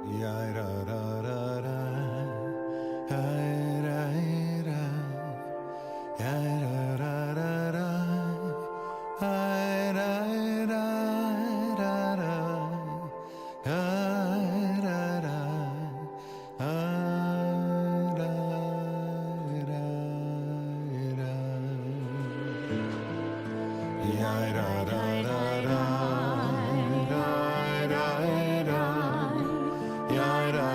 Ya ra ra ra ra, hi ra ra, ya ra ra ra ra, hi ra ra ra ra, hi ra ra, hi ra ra ra, ya ra ra ra ra, ra ra ra. Ya ra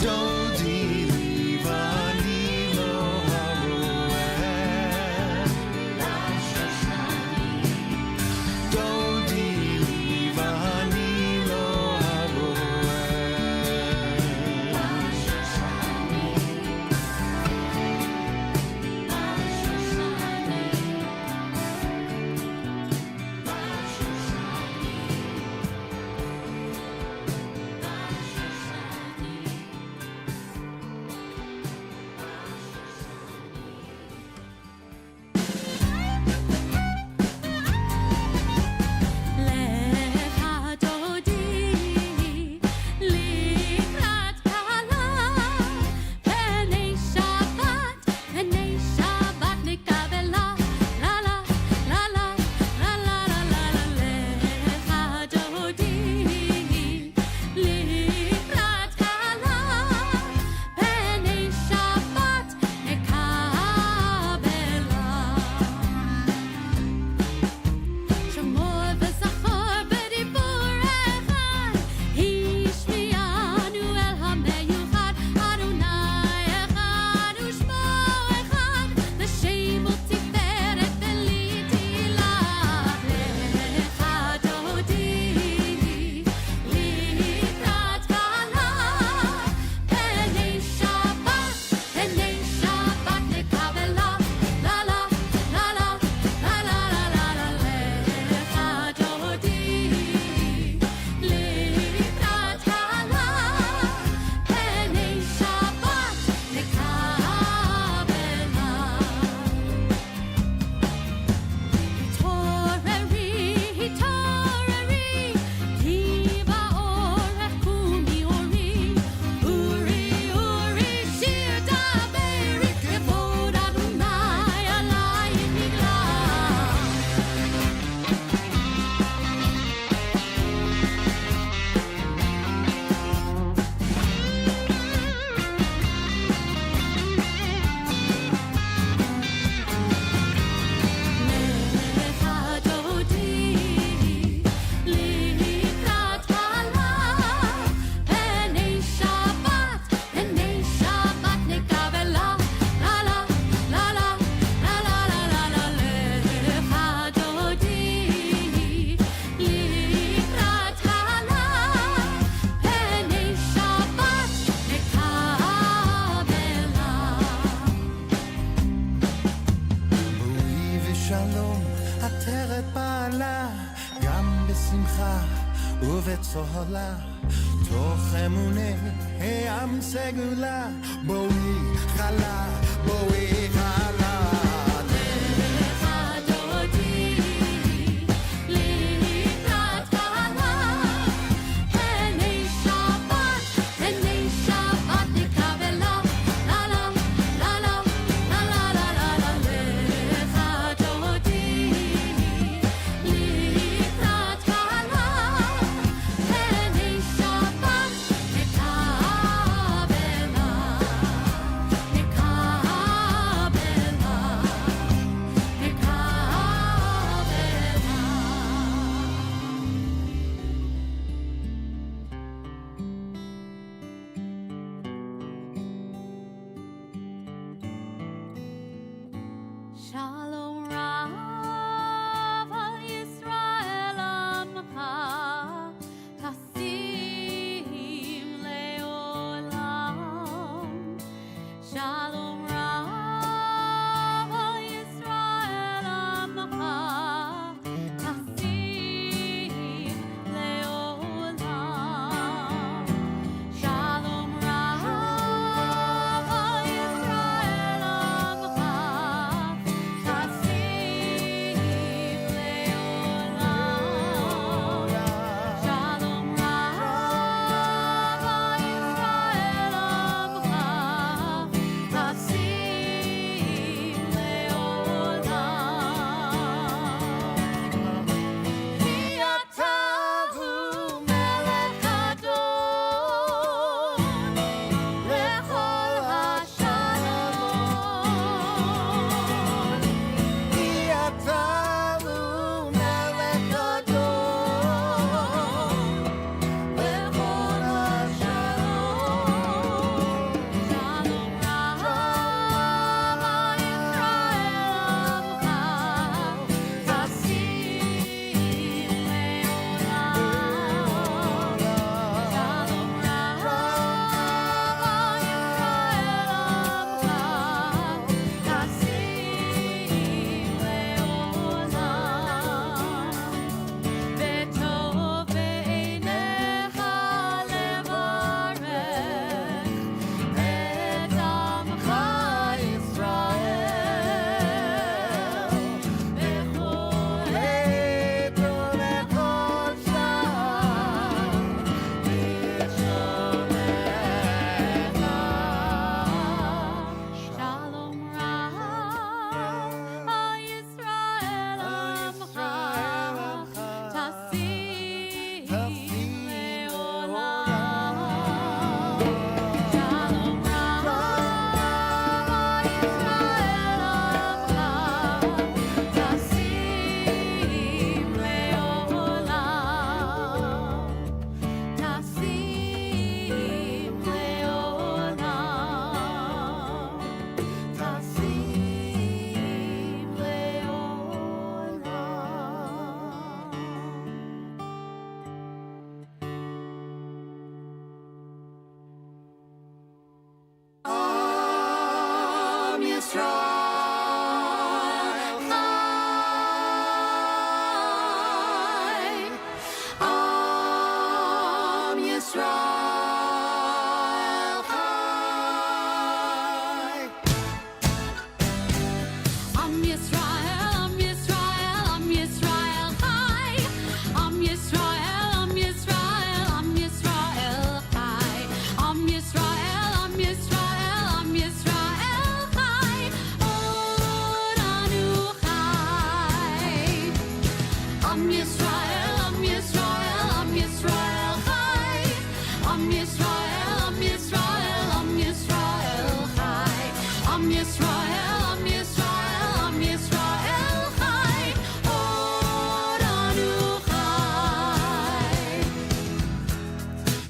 Dodi livani lo haroel. Dodi livani lo ובצהלה תוך אמוני העם סגולה בואי חלה בואי חלה לך דודי לקראת חלה הני שבת נקבלה לה לה לה לה לה לה לה לה לך דודי לקראת חלה הני שבת נקבלה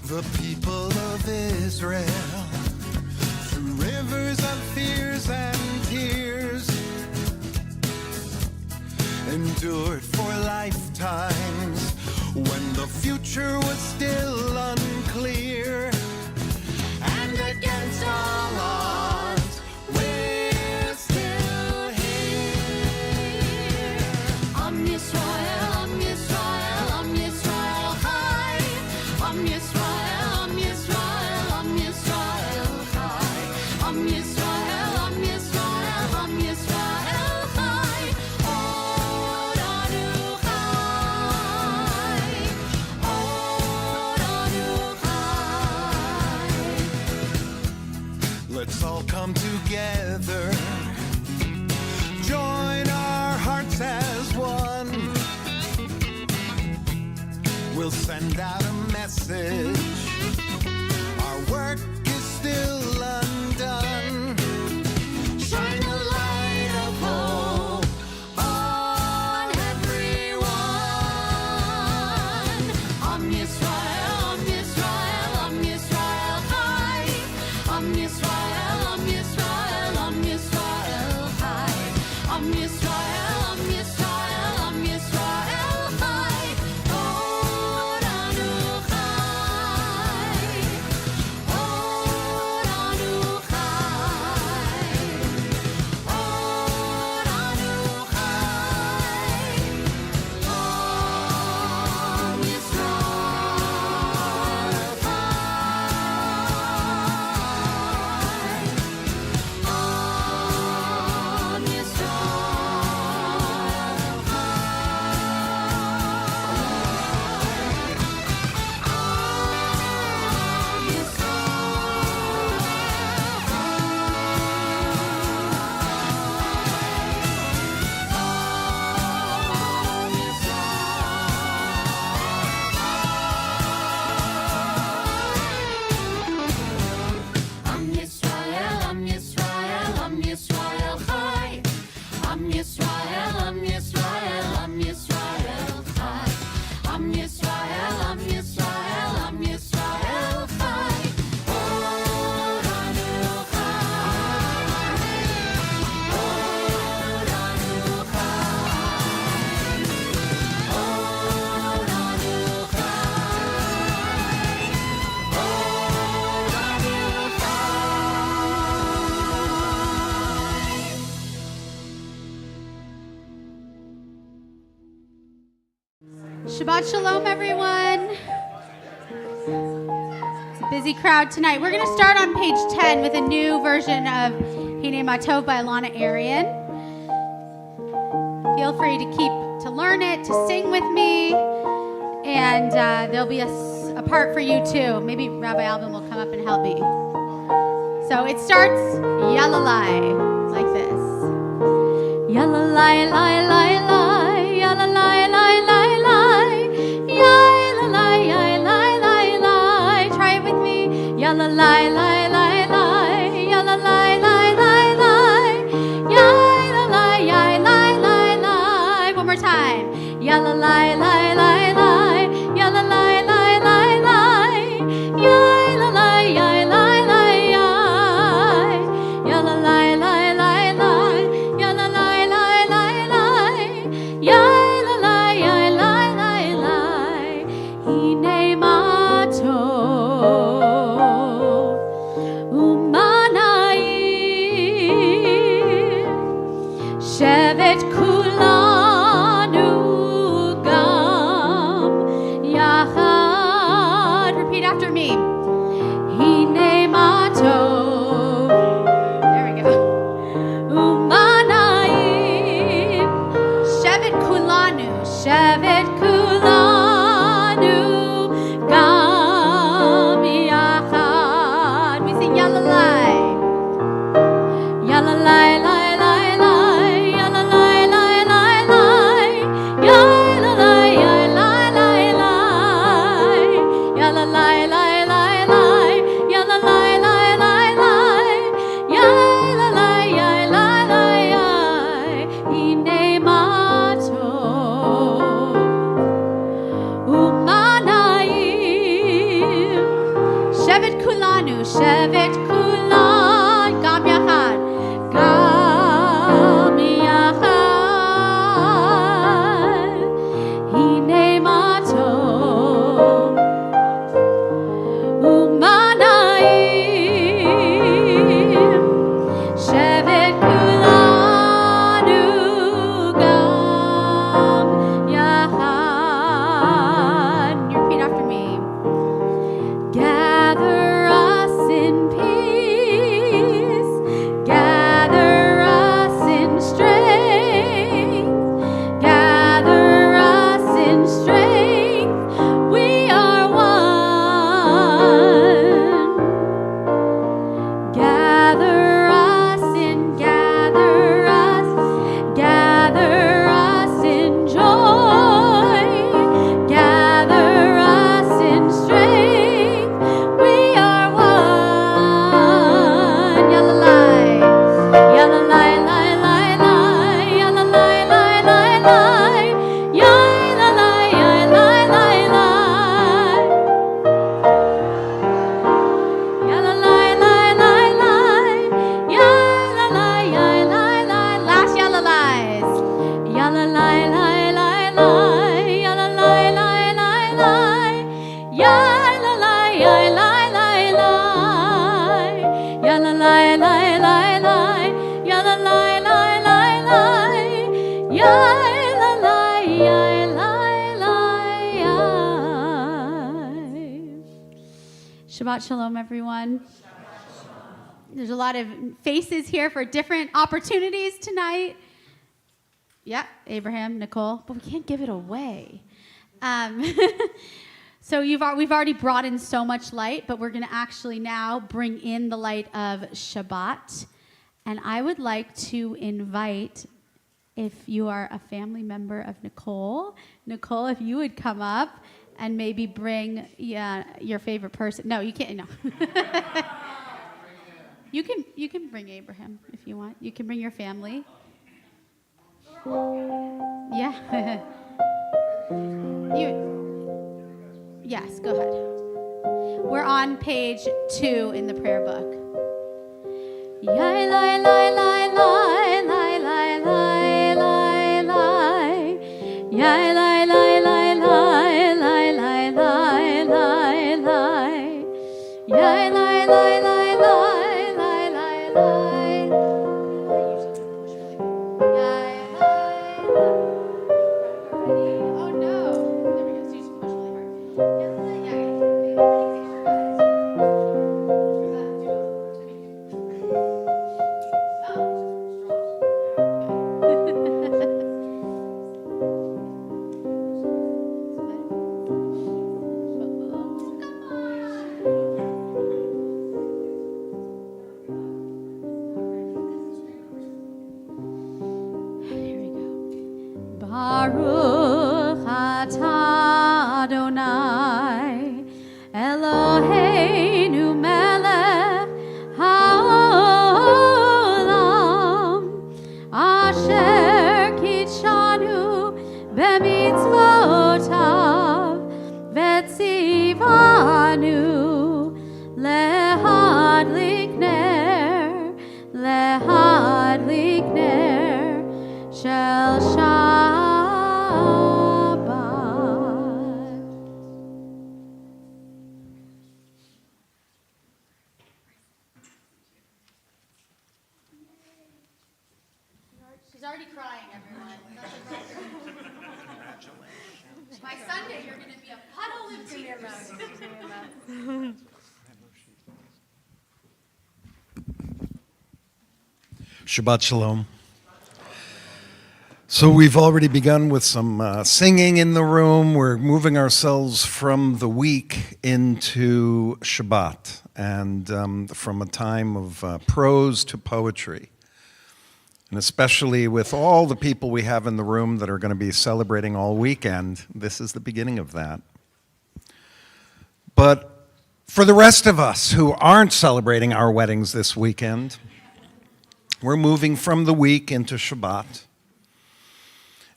The people of Israel, through rivers of fears and tears, endured for lifetimes when the future was still unclear. And against all odds, we're still here. Am Yisrael, Am Yisrael, Am Yisrael Chai. Am Yisrael, Am Yisrael, Am Yisrael Chai. Am Yisrael, Am Yisrael, Am Yisrael Chai. Oranu Chai. Oranu Chai. Let's all come together, join our hearts as one. We'll send out a message, our work is still undone. Shine the light of hope on everyone. Am Yisrael, Am Yisrael, Am Yisrael Chai. Am Yisrael, Am Yisrael, Am Yisrael Chai. Am Yisrael, Am Yisrael, Am Yisrael Chai. Oranu Chai. Oranu Chai. Oranu Chai. Am Yisrael Chai. Am Yisrael, Am Yisrael, Am Yisrael Chai. Am Yisrael, Am Yisrael, Am Yisrael Chai. Am Yisrael, Am Yisrael, Am Yisrael Chai. Oranu Chai. Oranu Chai. Oranu Chai. Shabbat Shalom, everyone. It's a busy crowd tonight. We're going to start on page 10 with a new version of Hine Matov by Alana Arian. Feel free to learn it, to sing with me, and there'll be a part for you too. Maybe Rabbi Alvin will come up and help me. So it starts yalalai, like this. Yalalai, lai, lai, lai, yalalai, lai, lai, lai, yalalai, lai, lai, lai, lai. Try it with me. Yalalai, lai, lai, lai, yalalai, lai, lai, lai, yalalai, lai, lai, lai, lai. One more time. Yalalai, lai, lai, lai, yalalai, lai, lai, lai, yalalai, lai, lai, lai, lai, yalalai, lai, lai, lai, yalalai, lai, lai, lai, yalalai, lai, lai, lai, lai. Hine matov כולנו, שבט כולנו, גם יחד, גם יחד. הנה מה טוב ומה נעים, שבט כולנו גם יחד. You repeat after me. Gather us in peace, gather us in strength, gather us in strength, we are one. Gather us in joy, gather us in strength, we are one. Yalalai, yalalai, lai, lai, lai, yalalai, lai, lai, lai, yalalai, lai, lai, lai. Yalalai, lai, lai, lai, yalalai, lai, lai, lai. Last yalalais. Yalalai, lai, lai, lai, yalalai, lai, lai, lai, yalalai, lai, lai, lai, lai. Yalalai, lai, lai, lai, yalalai, lai, lai, lai, yalalai, lai, lai. Shabbat Shalom, everyone. There's a lot of faces here for different opportunities tonight. Yeah, Abraham, Nicole, but we can't give it away. So we've already brought in so much light, but we're going to actually now bring in the light of Shabbat. And I would like to invite, if you are a family member of Nicole, if you would come up and maybe bring your favorite person. No, you can't. No. You can bring Abraham if you want. You can bring your family. Yeah. Yes, go ahead. We're on page 2 in the prayer book. Yai lai lai lai lai lai lai lai lai lai. Yai lai lai lai lai lai lai lai lai lai. Yai lai lai lai lai lai lai lai. Yai lai. Oh no. There we go. So you just push really hard. Baruch atah Adonai Eloheinu melech haolam asher kitshanu b'mitzvotav v'tzivanu lehadlik ner shel Shabbat. She's already crying, everyone. By Sunday, you're going to be a puddle of tears. Shabbat Shalom. So we've already begun with some singing in the room. We're moving ourselves from the week into Shabbat, and from a time of prose to poetry. And especially with all the people we have in the room that are going to be celebrating all weekend, this is the beginning of that. But for the rest of us who aren't celebrating our weddings this weekend, we're moving from the week into Shabbat.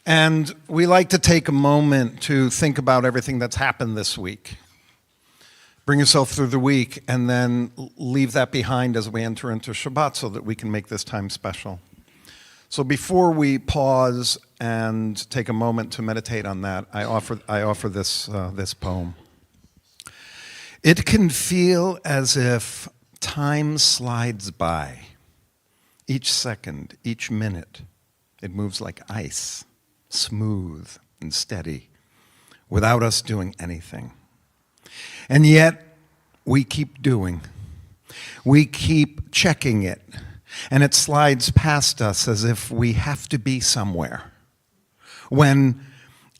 And we like to take a moment to think about everything that's happened this week. Bring yourself through the week and then leave that behind as we enter into Shabbat so that we can make this time special. So before we pause and take a moment to meditate on that, I offer this poem. It can feel as if time slides by. Each second, each minute, it moves like ice, smooth and steady, without us doing anything. And yet, we keep doing. We keep checking it, and it slides past us as if we have to be somewhere. When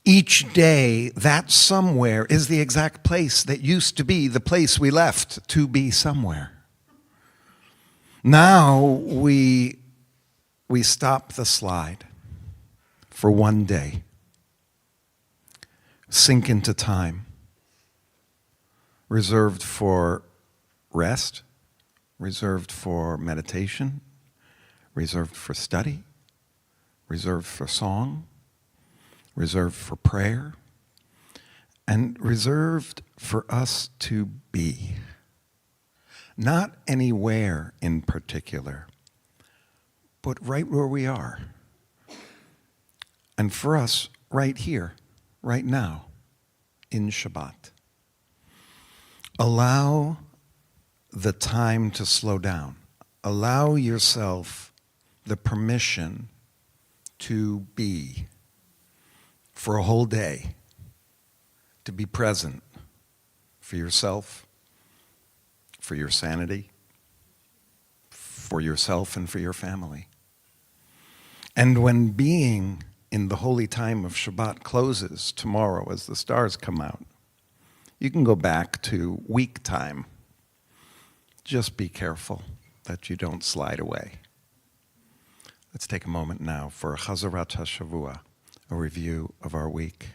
each day, that somewhere is the exact place that used to be the place we left to be somewhere. Now we stop the slide for one day, sink into time, reserved for rest, reserved for meditation, reserved for study, reserved for song, reserved for prayer, and reserved for us to be. Not anywhere in particular, but right where we are. And for us, right here, right now, in Shabbat. Allow the time to slow down. Allow yourself the permission to be for a whole day, to be present for yourself, for your sanity, for yourself and for your family. And when being in the holy time of Shabbat closes tomorrow as the stars come out, you can go back to week time. Just be careful that you don't slide away. Let's take a moment now for a Chazarat HaShavua, a review of our week.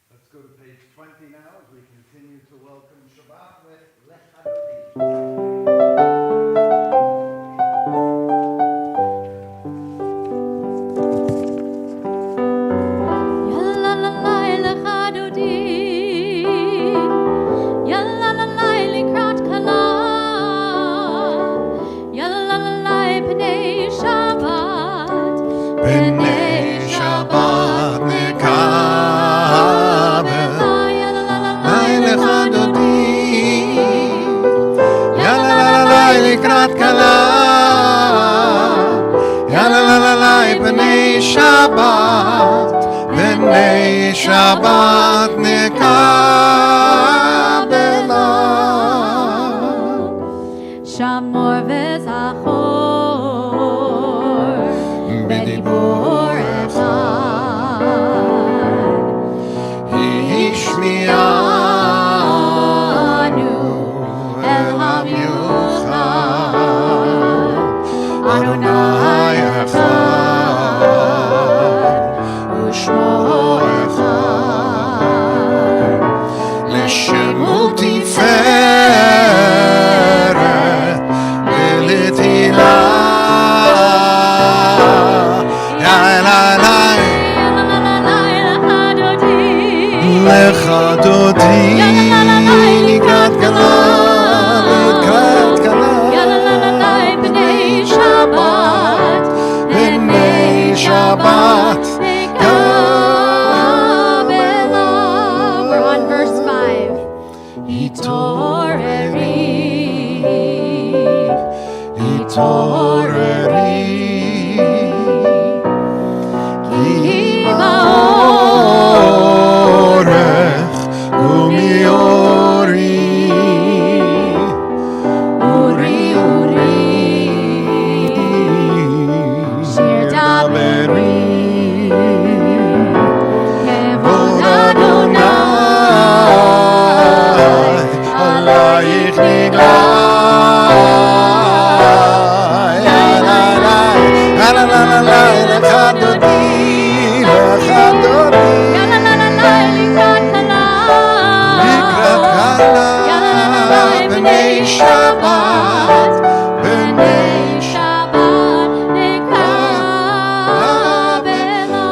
Let's go to page 20 now as we continue to welcome Shabbat with Lech Shabbat, b'nei Shabbat nekabela. Shamor v'zachor b'dibur echad. Hishmi'anu el hamiuchad. Adonai echad. לשמו תפארת ולתהילה. לך דודי לקראת כלה, לקראת כלה. בני שבת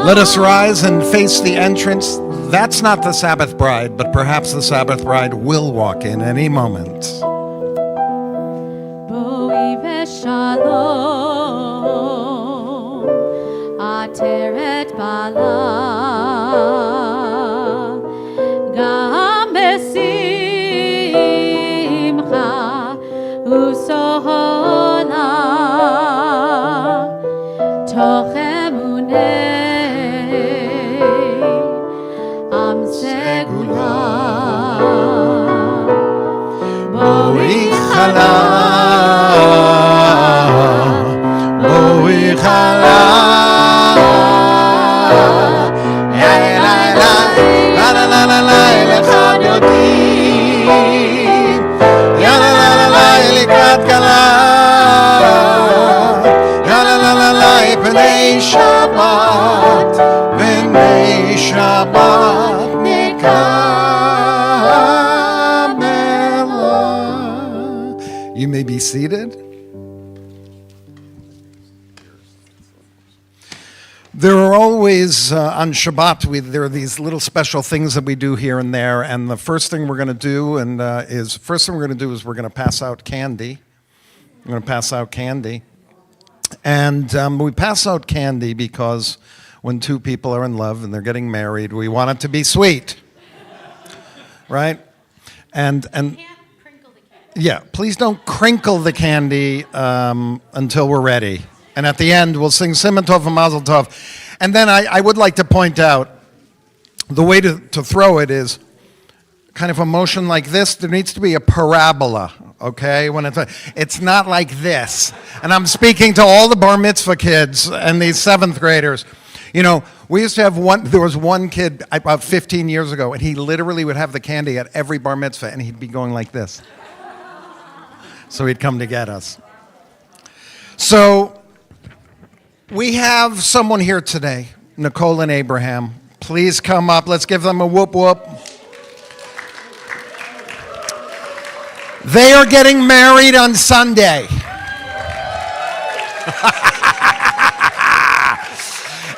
Let us rise and face the entrance. That's not the Sabbath bride, but perhaps the Sabbath bride will walk in any moment. בואי ושלום, עטרת בעלה, גם בשמחה וסהולה, תוך אמוני עם סגולה. בואי חלה, בואי חלה, לחד יודעים, לקראת כלה, פני שבת, פני שבת נקמלה. You may be seated. There are always, on Shabbat, there are these little special things that we do here and there, and the first thing we're going to do is we're going to pass out candy. We're going to pass out candy. And we pass out candy because when two people are in love and they're getting married, we want it to be sweet. Right? And yeah, please don't crinkle the candy until we're ready. And at the end, we'll sing Siman Tov and Mazel Tov. And then I would like to point out, the way to throw it is kind of a motion like this. There needs to be a parabola, okay? When it's not like this. And I'm speaking to all the bar mitzvah kids and these 7th graders. You know, we used to have there was one kid about 15 years ago, and he literally would have the candy at every bar mitzvah, and he'd be going like this. So he'd come to get us. So we have someone here today, Nicole and Abraham. Please come up. Let's give them a whoop whoop. They are getting married on Sunday.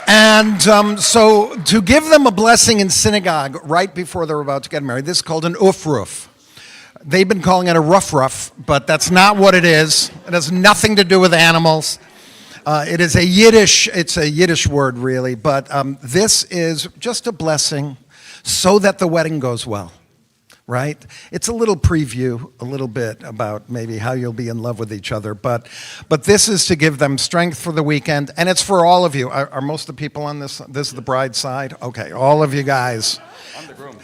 And so to give them a blessing in synagogue right before they're about to get married, this is called an ufruf. They've been calling it a rough, but that's not what it is. It has nothing to do with animals. It's a Yiddish word, really, but this is just a blessing so that the wedding goes well, right? It's a little preview, a little bit about maybe how you'll be in love with each other, but this is to give them strength for the weekend, and it's for all of you. Are most of the people on this is the bride's side? Okay, all of you guys. I'm the groom.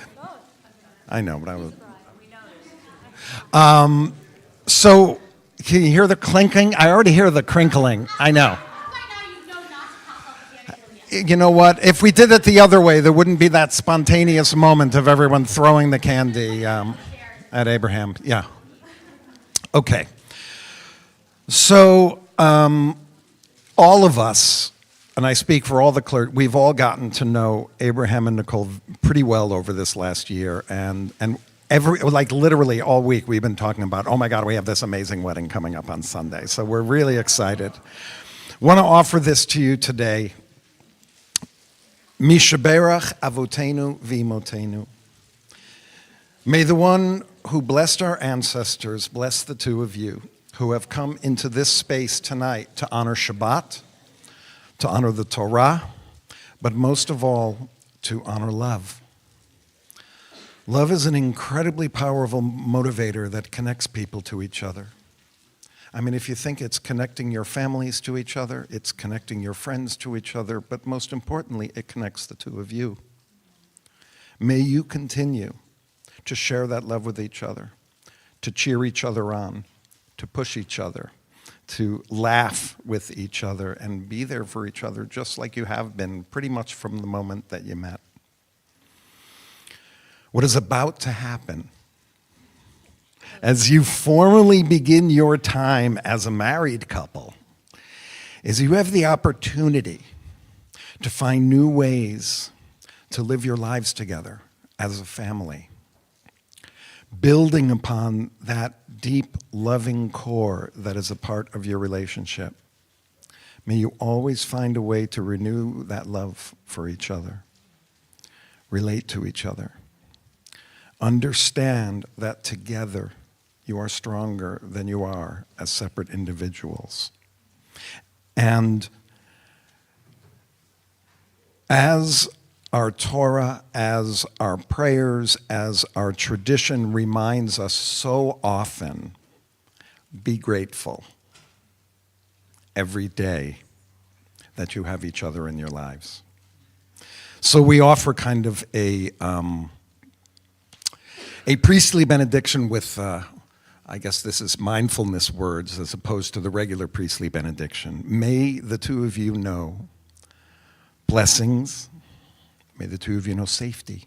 I know, but I was... So, can you hear the clinking? I already hear the crinkling. I know. You know what? If we did it the other way, there wouldn't be that spontaneous moment of everyone throwing the candy at Abraham. Yeah. Okay. So, all of us, and I speak for all the clergy, we've all gotten to know Abraham and Nicole pretty well over this last year, and literally all week we've been talking about, oh my God, we have this amazing wedding coming up on Sunday. So we're really excited. Want to offer this to you today. Mishaberach avotenu v'imotenu. May the one who blessed our ancestors bless the two of you who have come into this space tonight to honor Shabbat, to honor the Torah, but most of all, to honor love. Love is an incredibly powerful motivator that connects people to each other. I mean, if you think it's connecting your families to each other, it's connecting your friends to each other, but most importantly, it connects the two of you. May you continue to share that love with each other, to cheer each other on, to push each other, to laugh with each other, and be there for each other just like you have been pretty much from the moment that you met. What is about to happen as you formally begin your time as a married couple is you have the opportunity to find new ways to live your lives together as a family, building upon that deep, loving core that is a part of your relationship. May you always find a way to renew that love for each other, relate to each other, understand that together you are stronger than you are as separate individuals. And as our Torah, as our prayers, as our tradition reminds us so often, be grateful every day that you have each other in your lives. So we offer kind of a priestly benediction with, I guess this is mindfulness words as opposed to the regular priestly benediction. May the two of you know blessings. May the two of you know safety.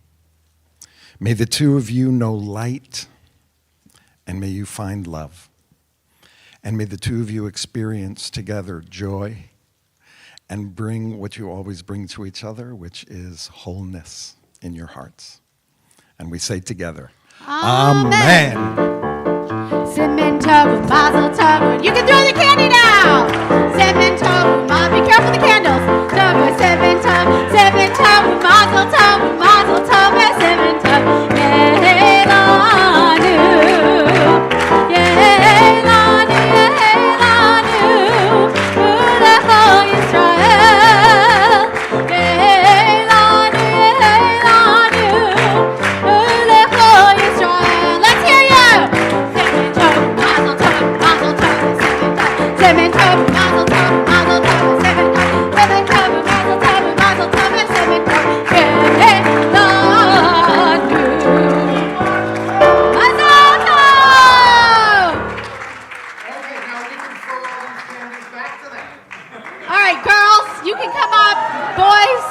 May the two of you know light, and may you find love. And may the two of you experience together joy and bring what you always bring to each other, which is wholeness in your hearts. And we say together, Amen. Simen Tov, Mazel Tov. You can throw the candy now. Simen Tov, be careful the candles. Tov, Simen Tov, Mazel Tov, Mazel Tov, Simen Tov. Yehelanu, Yehelanu, Yehelanu, Ulecho Yisrael. Yehelanu, Yehelanu, Ulecho Yisrael. Let's hear you. Simen Tov, Mazel Tov, Mazel Tov, Simen Tov, Mazel Tov, Mazel Tov, Simen Tov, Simen Tov, Mazel Tov, Mazel Tov, Simen Tov. Yehelanu, Mazel Tov. Okay, now we can throw all these candies back to them. All right, girls, you can come up. Boys.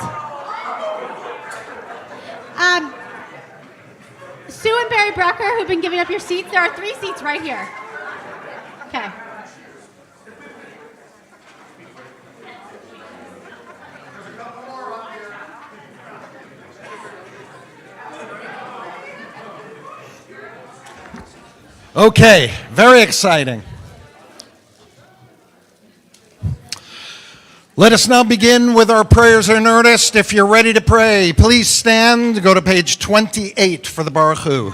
Sue and Barry Brucker, who've been giving up your seats, there are 3 seats right here. Okay. Okay, very exciting. Let us now begin with our prayers in earnest. If you're ready to pray, please stand. Go to page 28 for the Baruch Hu.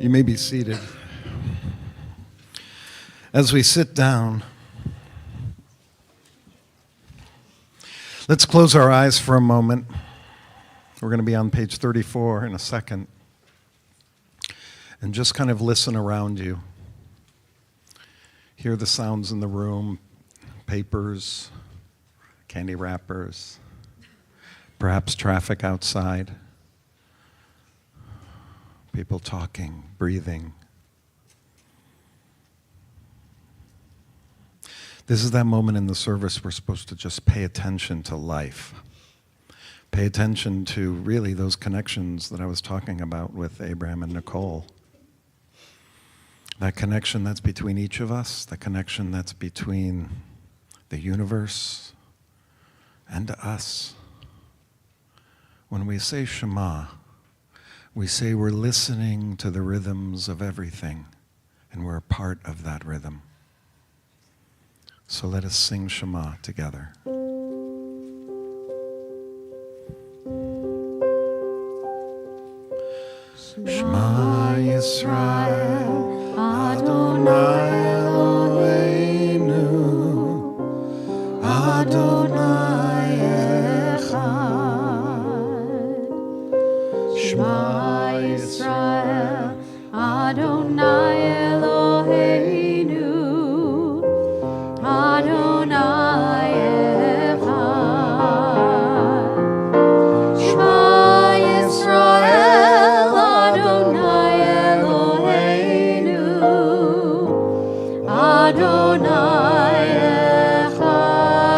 You may be seated. As we sit down, let's close our eyes for a moment. We're going to be on page 34 in a second. And just kind of listen around you. Hear the sounds in the room, papers, candy wrappers, perhaps traffic outside. People talking, breathing. This is that moment in the service we're supposed to just pay attention to life. Pay attention to really those connections that I was talking about with Abraham and Nicole. That connection that's between each of us, the connection that's between the universe and us. When we say Shema, we say we're listening to the rhythms of everything, and we're a part of that rhythm. So let us sing Shema together. Shema Yisrael, Adonai Echad.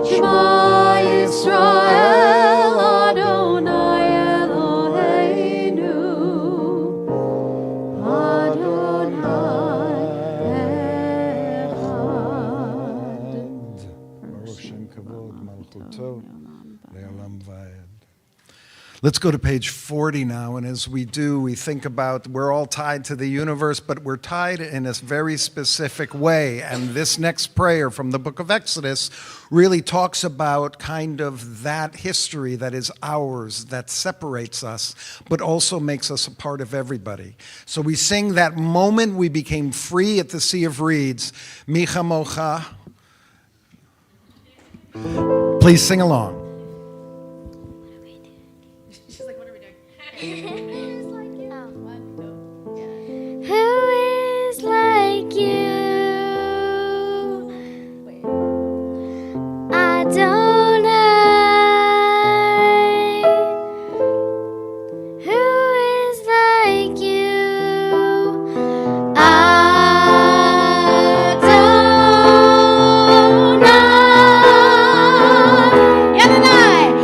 Shema Yisrael, Adonai Eloheinu. Adonai Echad. Baruch Shem Kavod Malchuto Le'olam Vayed. Let's go to page 40 now, and as we do, we think about, we're all tied to the universe, but we're tied in a very specific way, and this next prayer from the book of Exodus really talks about kind of that history that is ours, that separates us, but also makes us a part of everybody. So we sing that moment we became free at the Sea of Reeds, Micha Mocha. Please sing along. Who is like you? Adonai. Who is like you? Adonai. Adonai.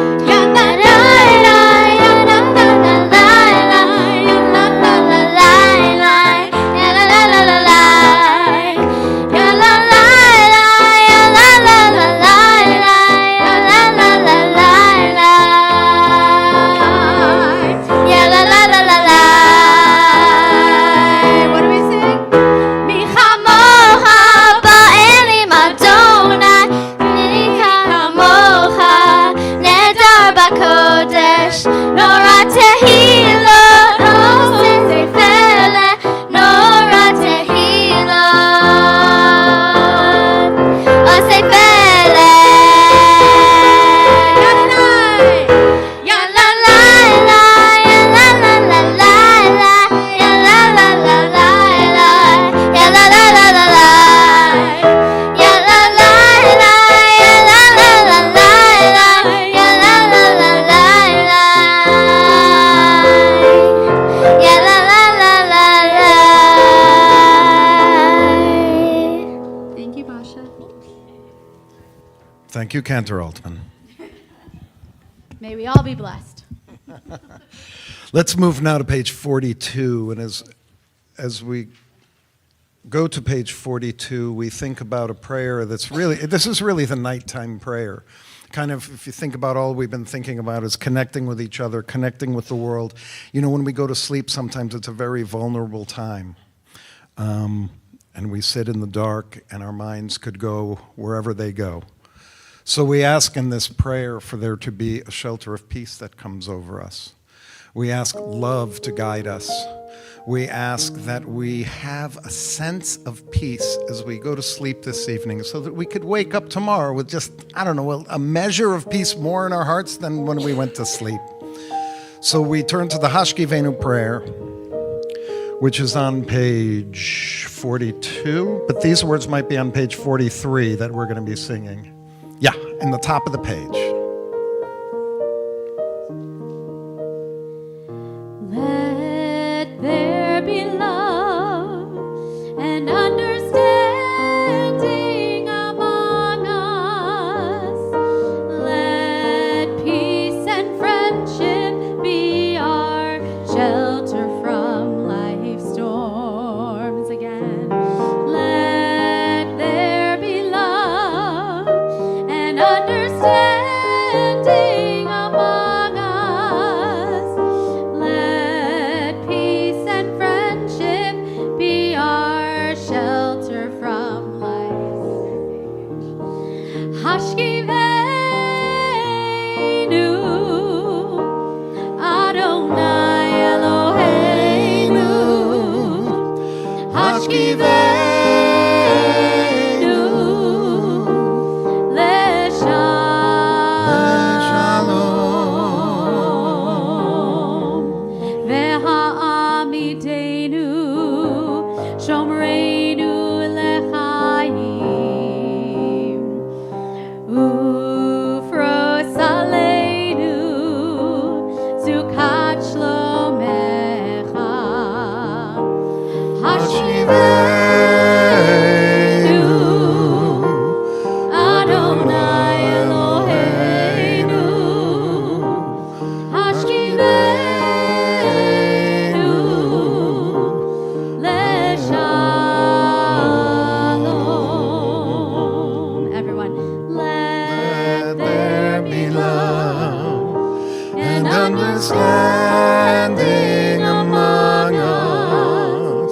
What do we sing? Michamocha ba'elim Adonai, Michamocha nedar b'kodesh, nora tehila, osefele, nora tehila, osefele. Ya la la la, ya la la la la la, ya la la la la la, ya la la la la la, ya la la la, ya la la la la la, ya la la la la la, ya la la la la la. Thank you, Basha. Thank you, Cantor Altman. May we all be blessed. Let's move now to page 42, and as we go to page 42, we think about a prayer this is really the nighttime prayer. Kind of, if you think about all we've been thinking about is connecting with each other, connecting with the world. You know, when we go to sleep, sometimes it's a very vulnerable time. And we sit in the dark, and our minds could go wherever they go. So we ask in this prayer for there to be a shelter of peace that comes over us. We ask love to guide us. We ask that we have a sense of peace as we go to sleep this evening so that we could wake up tomorrow with just, a measure of peace more in our hearts than when we went to sleep. So we turn to the Hashkivenu prayer, which is on page 42, but these words might be on page 43 that we're going to be singing. Yeah, in the top of the page. Let there be love and understanding among us. Let peace and friendship be our shelter from life's storms again. Let there be love and understanding among us. Let peace and friendship be our shelter from life. Hashkivenu, Adonai Eloheinu. Hashkivenu, Leshalom. Ve'ha'amidenu, Shomreinu lechaim. Ufros aleinu, Sukat shlomecha. Hashiv Adonai Eloheinu, Hashkivenu Leshalom. Everyone, let there be love and understanding among us.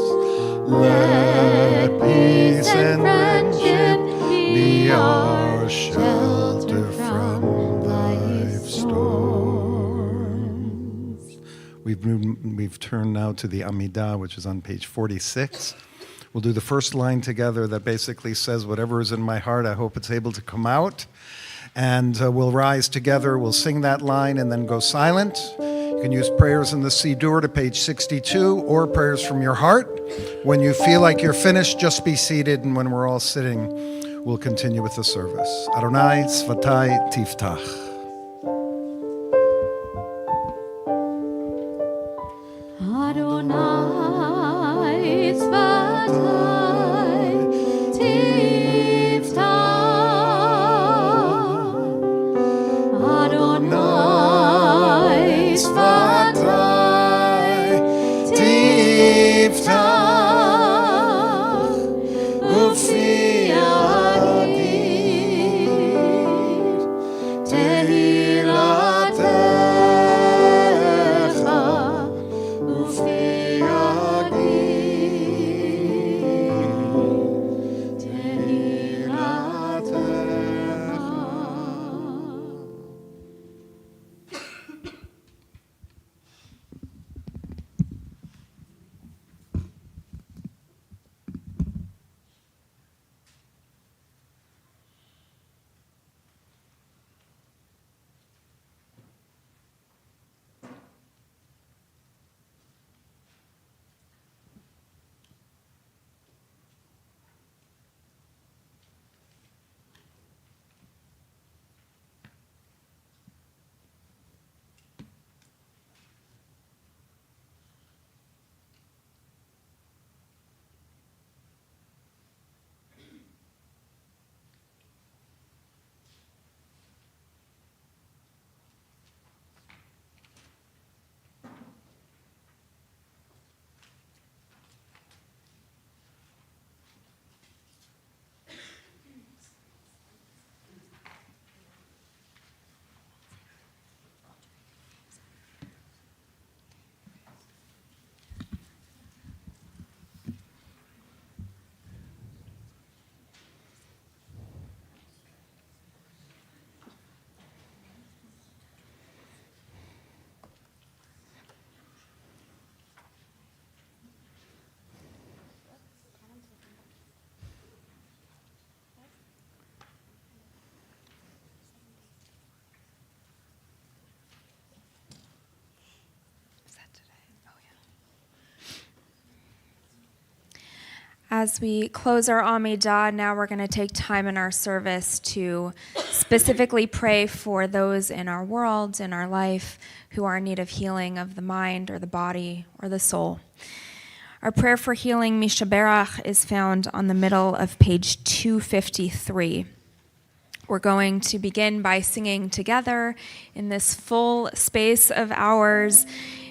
Let peace and friendship be our shelter from life's storms. We've turned now to the Amidah, which is on page 46. We'll do the first line together that basically says, whatever is in my heart, I hope it's able to come out. And we'll rise together, we'll sing that line and then go silent. You can use prayers in the Siddur to page 62 or prayers from your heart. When you feel like you're finished, just be seated, and when we're all sitting, we'll continue with the service. Adonai Svatai Tiftach. Adonai Svatai Tiftach. Adonai Svatai Tiftach Ufi Adid Tehilatecha Ufi Adid Tehilatecha. As we close our Amidah, now we're going to take time in our service to specifically pray for those in our world, in our life, who are in need of healing of the mind or the body or the soul. Our prayer for healing, Mishaberach, is found on the middle of page 253. We're going to begin by singing together in this full space of ours.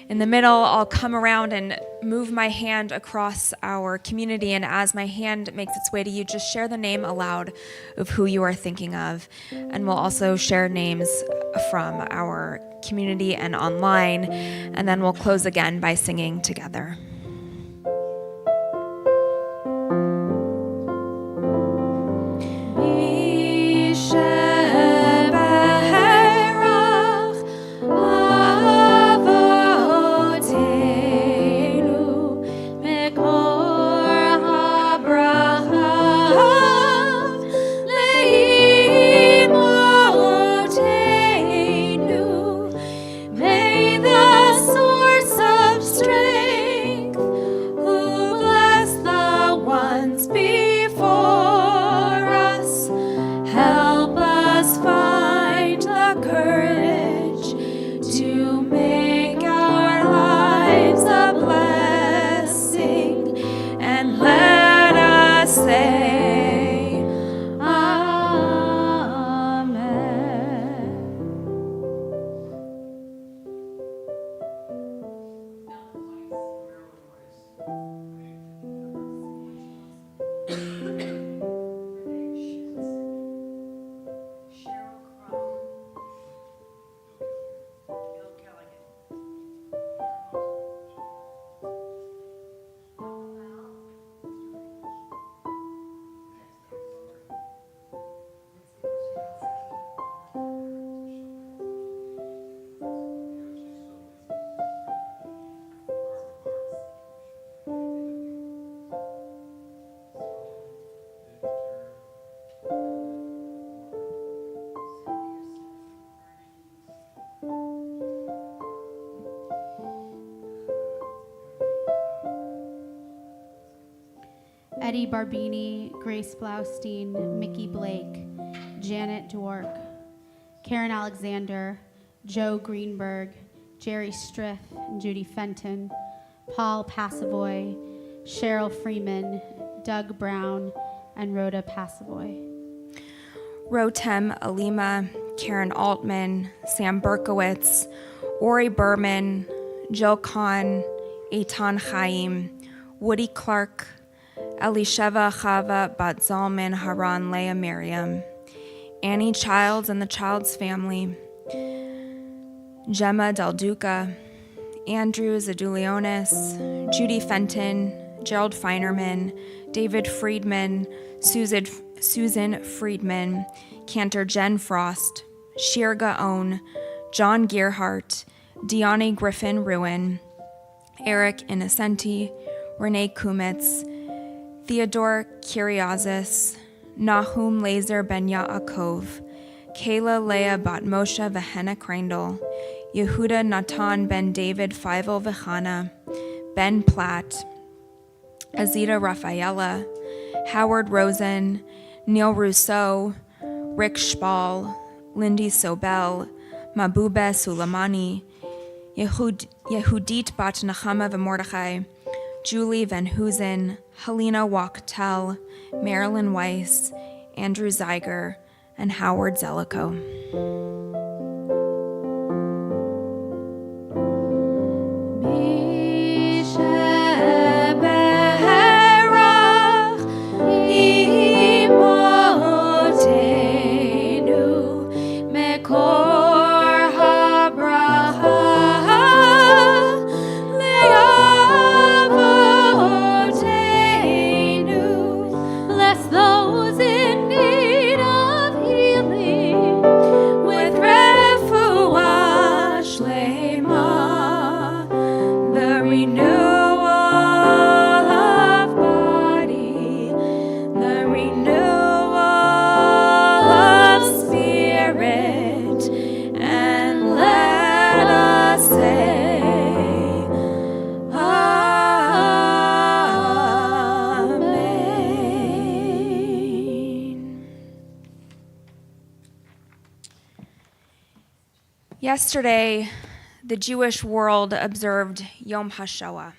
In the middle, I'll come around and move my hand across our community, and as my hand makes its way to you, just share the name aloud of who you are thinking of. And we'll also share names from our community and online, and then we'll close again by singing together. May the source of strength Eddie Barbini, Grace Blaustein, Mickey Blake, Janet Dwork, Karen Alexander, Joe Greenberg, Jerry Striff and Judy Fenton, Paul Passavoy, Cheryl Freeman, Doug Brown, and Rhoda Passavoy. Rotem Alima, Karen Altman, Sam Berkowitz, Ori Berman, Jill Kahn, Eitan Chaim, Woody Clark, Elisheva Chava Bat Zalman Haran Leah Miriam, Annie Childs and the Childs family, Gemma Del Duca, Andrew Zadulionis, Judy Fenton, Gerald Feinerman, David Friedman, Susan Friedman, Cantor Jen Frost, Shirga Own, John Gearhart, Deani Griffin Ruin, Eric Innocenti, Renee Kumitz, Theodore Kyriazis, Nahum Laser Ben Yaakov, Kayla Leah Bat Moshe Vehena Kreindl, Yehuda Natan Ben David Feivel Vechana, Ben Platt, Azita Rafaela, Howard Rosen, Neil Rousseau, Rick Spall, Lindy Sobel, Mabube Suleimani, Yehudit Bat Nechama V'Mordechai, Julie Van Hoosen, Helena Wachtel, Marilyn Weiss, Andrew Zeiger, and Howard Zellico. Bless those in need of healing with refuah shlema, the renewal of body, the renewal of spirit, and let us say, Yesterday, the Jewish world observed Yom HaShoah,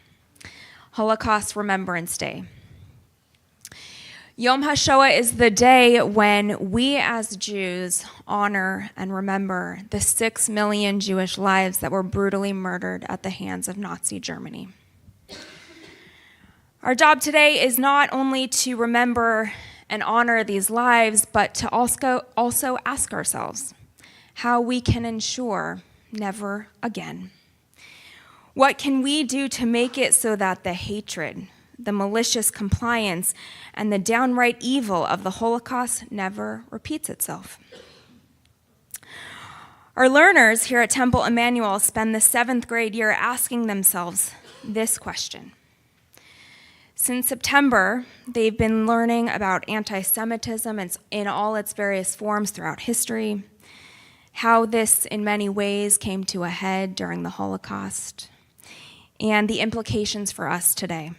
Holocaust Remembrance Day. Yom HaShoah is the day when we as Jews honor and remember the 6 million Jewish lives that were brutally murdered at the hands of Nazi Germany. Our job today is not only to remember and honor these lives, but to also ask ourselves how we can ensure never again. What can we do to make it so that the hatred, the malicious compliance, and the downright evil of the Holocaust never repeats itself? Our learners here at Temple Emanuel spend the 7th grade year asking themselves this question. Since September, they've been learning about anti-Semitism in all its various forms throughout history, how this in many ways came to a head during the Holocaust, and the implications for us today.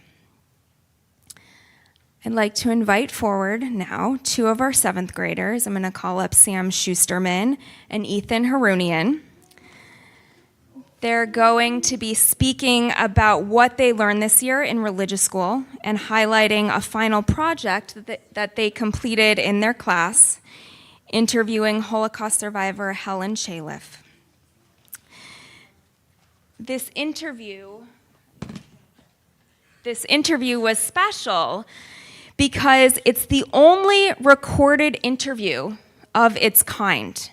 I'd like to invite forward now 2 of our 7th graders. I'm going to call up Sam Schusterman and Ethan Harunian. They're going to be speaking about what they learned this year in religious school and highlighting a final project that they completed in their class, interviewing Holocaust survivor Helen Chalef. This interview was special because it's the only recorded interview of its kind,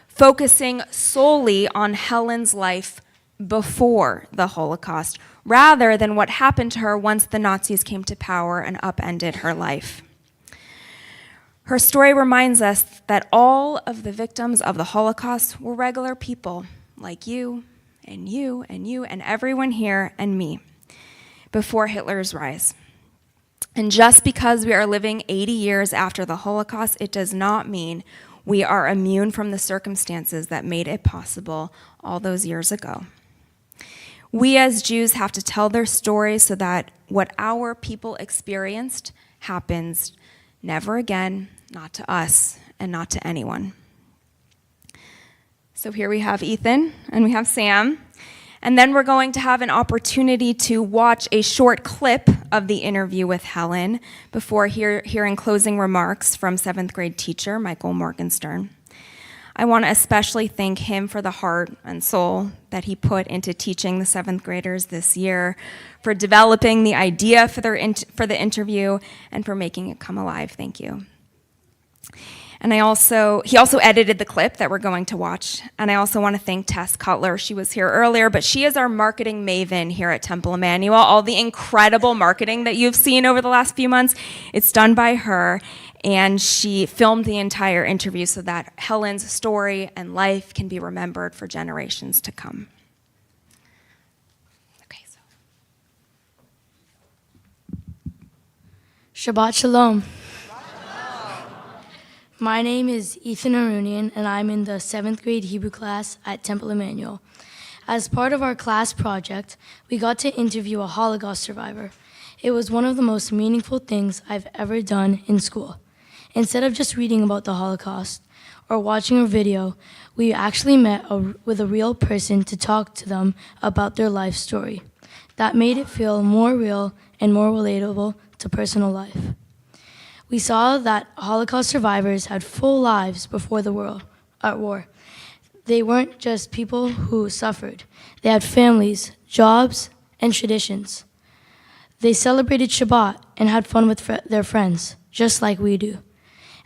focusing solely on Helen's life before the Holocaust, rather than what happened to her once the Nazis came to power and upended her life. Her story reminds us that all of the victims of the Holocaust were regular people like you and you and you and everyone here and me before Hitler's rise. And just because we are living 80 years after the Holocaust, it does not mean we are immune from the circumstances that made it possible all those years ago. We as Jews have to tell their stories so that what our people experienced happens never again, not to us and not to anyone. So here we have Ethan and we have Sam. And then we're going to have an opportunity to watch a short clip of the interview with Helen before hearing closing remarks from 7th grade teacher Michael Morgenstern. I want to especially thank him for the heart and soul that he put into teaching the 7th graders this year, for developing the idea for the interview, and for making it come alive. Thank you. And he also edited the clip that we're going to watch. And I also want to thank Tess Cutler. She was here earlier, but she is our marketing maven here at Temple Emanuel. All the incredible marketing that you've seen over the last few months, it's done by her. And she filmed the entire interview so that Helen's story and life can be remembered for generations to come. Okay, so. Shabbat Shalom. My name is Ethan Arunian, and I'm in the 7th grade Hebrew class at Temple Emanuel. As part of our class project, we got to interview a Holocaust survivor. It was one of the most meaningful things I've ever done in school. Instead of just reading about the Holocaust or watching a video, we actually met with a real person to talk to them about their life story. That made it feel more real and more relatable to personal life. We saw that Holocaust survivors had full lives before the war. They weren't just people who suffered. They had families, jobs, and traditions. They celebrated Shabbat and had fun with their friends, just like we do.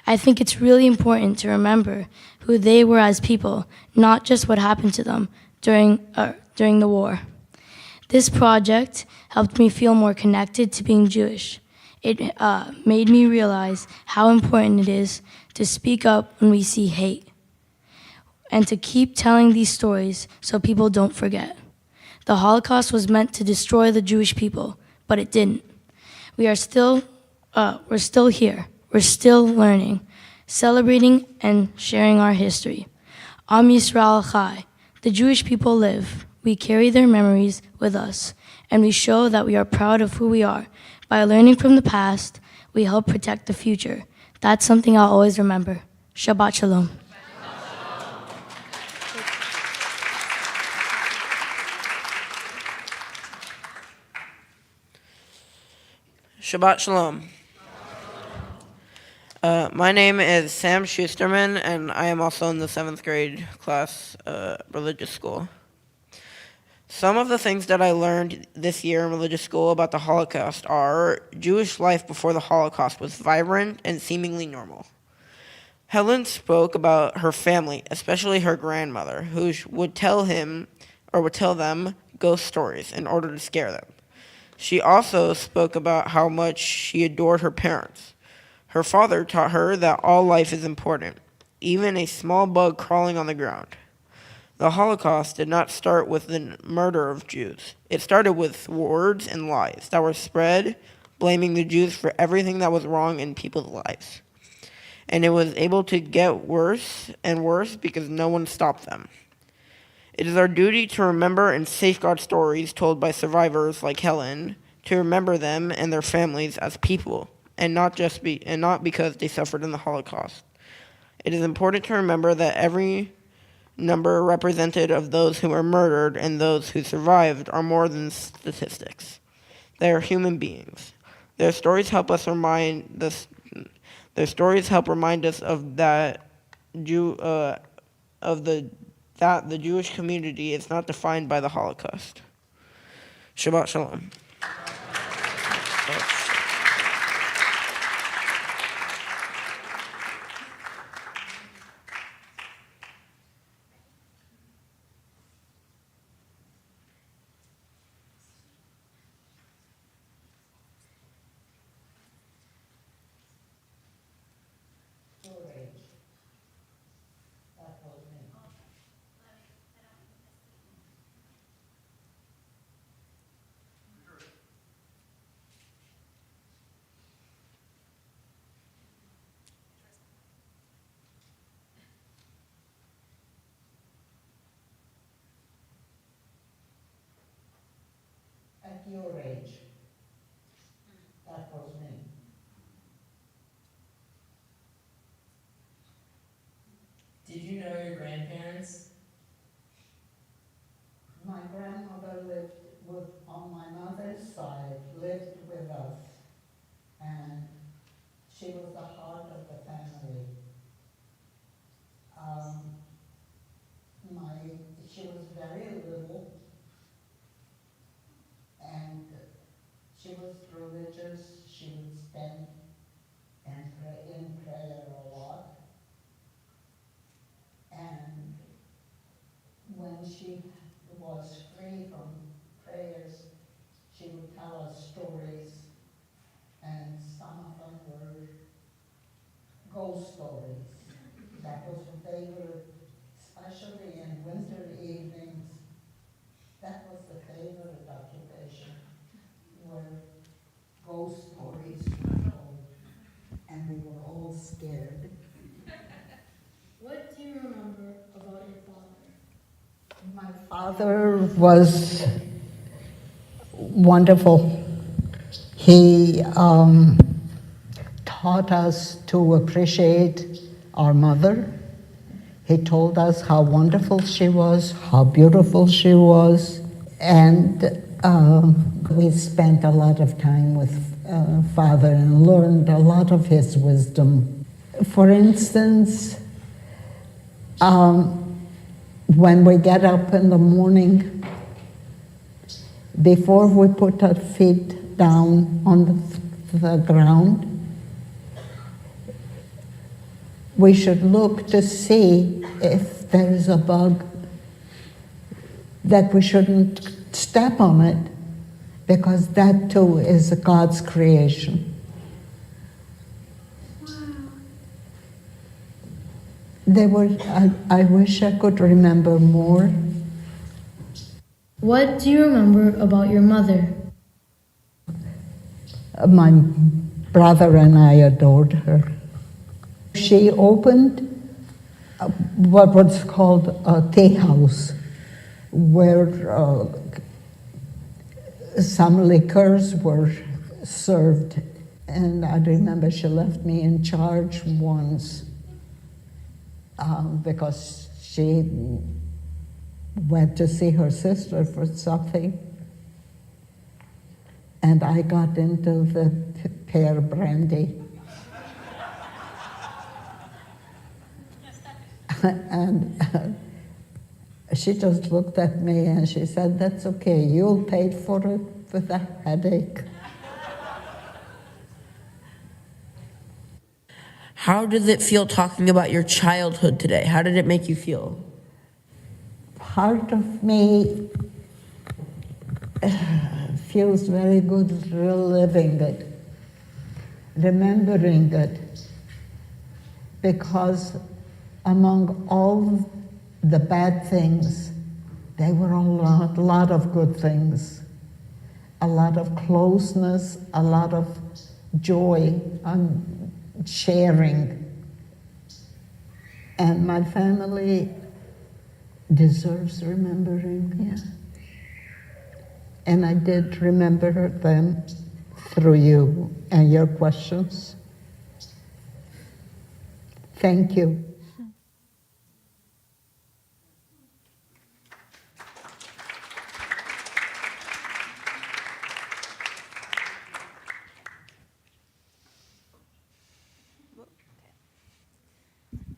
I think it's really important to remember who they were as people, not just what happened to them during the war. This project helped me feel more connected to being Jewish. It made me realize how important it is to speak up when we see hate and to keep telling these stories so people don't forget. The Holocaust was meant to destroy the Jewish people, but it didn't. We're still here. We're still learning, celebrating, and sharing our history. Am Yisrael Chai. The Jewish people live. We carry their memories with us, and we show that we are proud of who we are. By learning from the past, we help protect the future. That's something I'll always remember. Shabbat Shalom. Shabbat Shalom. My name is Sam Schusterman, and I am also in the 7th grade class, religious school. Some of the things that I learned this year in religious school about the Holocaust are Jewish life before the Holocaust was vibrant and seemingly normal. Helen spoke about her family, especially her grandmother, who would tell them ghost stories in order to scare them. She also spoke about how much she adored her parents. Her father taught her that all life is important, even a small bug crawling on the ground. The Holocaust did not start with the murder of Jews. It started with words and lies that were spread, blaming the Jews for everything that was wrong in people's lives. And it was able to get worse and worse because no one stopped them. It is our duty to remember and safeguard stories told by survivors like Helen, to remember them and their families as people, and not because they suffered in the Holocaust. It is important to remember that every number represented of those who were murdered and those who survived are more than statistics. They are human beings. Their stories help remind us of that the Jewish community is not defined by the Holocaust. Shabbat Shalom. At your age, that was me. lived with us, and she was the heart of the family. She was very little, and she was religious. She would spend in prayer a lot. And when she was free from prayers, she would tell us stories, and some of them were ghost stories. That was her favorite, especially in winter evenings. That was the favorite occupation, where ghost stories were told, and we were all scared. What do you remember about your father? My father was wonderful. He taught us to appreciate our mother. He told us how wonderful she was, how beautiful she was, and we spent a lot of time with Father and learned a lot of his wisdom. For instance, when we get up in the morning, before we put our feet down on the ground, we should look to see if there is a bug, that we shouldn't step on it, because that too is God's creation. There were, I wish I could remember more. What do you remember about your mother? My brother and I adored her. She opened what was called a tea house, where some liquors were served. And I remember she left me in charge once because she went to see her sister for something. And I got into the pear brandy. And she just looked at me and she said, "That's okay, you'll pay for it with a headache." How did it feel talking about your childhood today? How did it make you feel? Part of me feels very good reliving it, remembering it, because among all the bad things, there were a lot of good things, a lot of closeness, a lot of joy and sharing. And my family deserves remembering, yeah. And I did remember them through you and your questions. Thank you.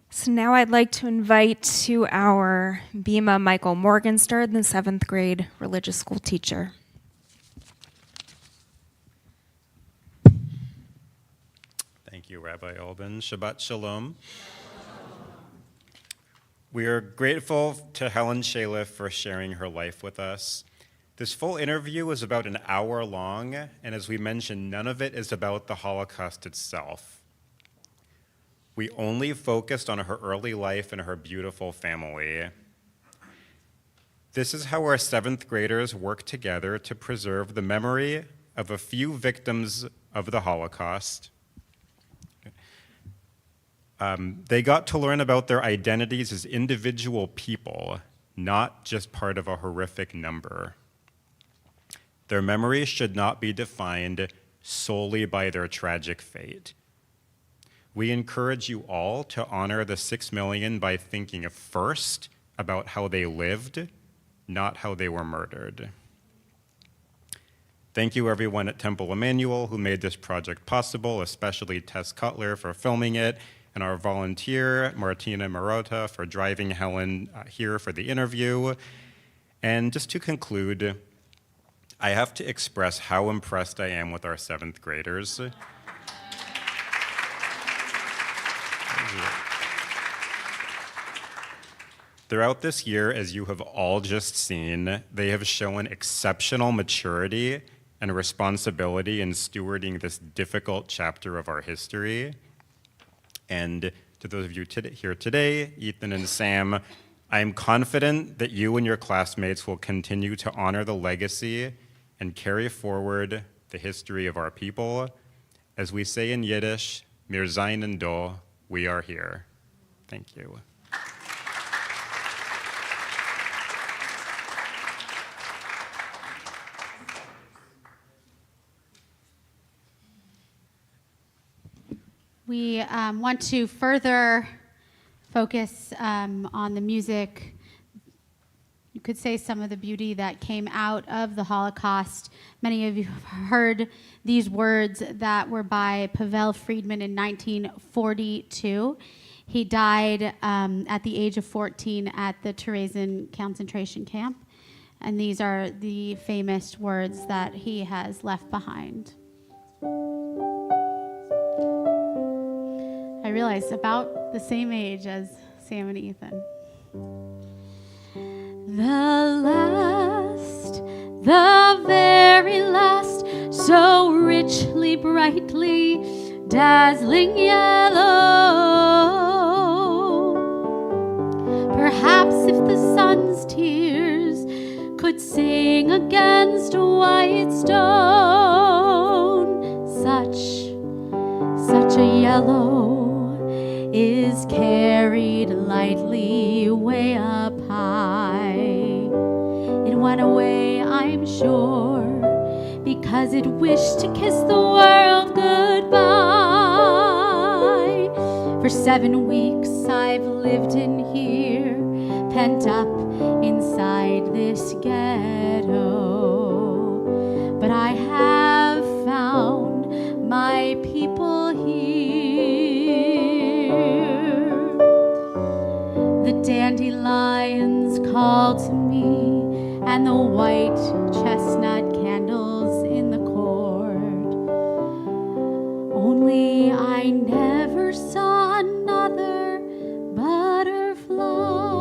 So now I'd like to invite to our Bima Michael Morgenstern, the 7th grade religious school teacher. Thank you, Rabbi Olben. Shabbat Shalom. We are grateful to Helen Chalef for sharing her life with us. This full interview is about an hour long, and as we mentioned, none of it is about the Holocaust itself. We only focused on her early life and her beautiful family. This is how our 7th graders work together to preserve the memory of a few victims of the Holocaust. They got to learn about their identities as individual people, not just part of a horrific number. Their memories should not be defined solely by their tragic fate. We encourage you all to honor the 6 million by thinking first about how they lived, not how they were murdered. Thank you everyone at Temple Emanuel who made this project possible, especially Tess Cutler for filming it, and our volunteer, Martina Marota, for driving Helen here for the interview. And just to conclude, I have to express how impressed I am with our 7th graders. Throughout this year, as you have all just seen, they have shown exceptional maturity and responsibility in stewarding this difficult chapter of our history. And to those of you here today, Ethan and Sam, I am confident that you and your classmates will continue to honor the legacy and carry forward the history of our people. As we say in Yiddish, wir seien da, we are here. Thank you. We want to further focus on the music. You could say some of the beauty that came out of the Holocaust. Many of you have heard these words that were by Pavel Friedman in 1942. He died at the age of 14 at the Terezin concentration camp. And these are the famous words that he has left behind. I realize about the same age as Sam and Ethan. The very last, so richly, brightly, dazzling yellow. Perhaps if the sun's tears could sing against white stone, such a yellow is carried lightly way up high. It went away, I'm sure, because it wished to kiss the world goodbye. For 7 weeks I've lived in here, pent up inside this ghetto. But I have found my people here. The dandelions call to me, and the white chestnut candles in the court. Only I never saw another butterfly.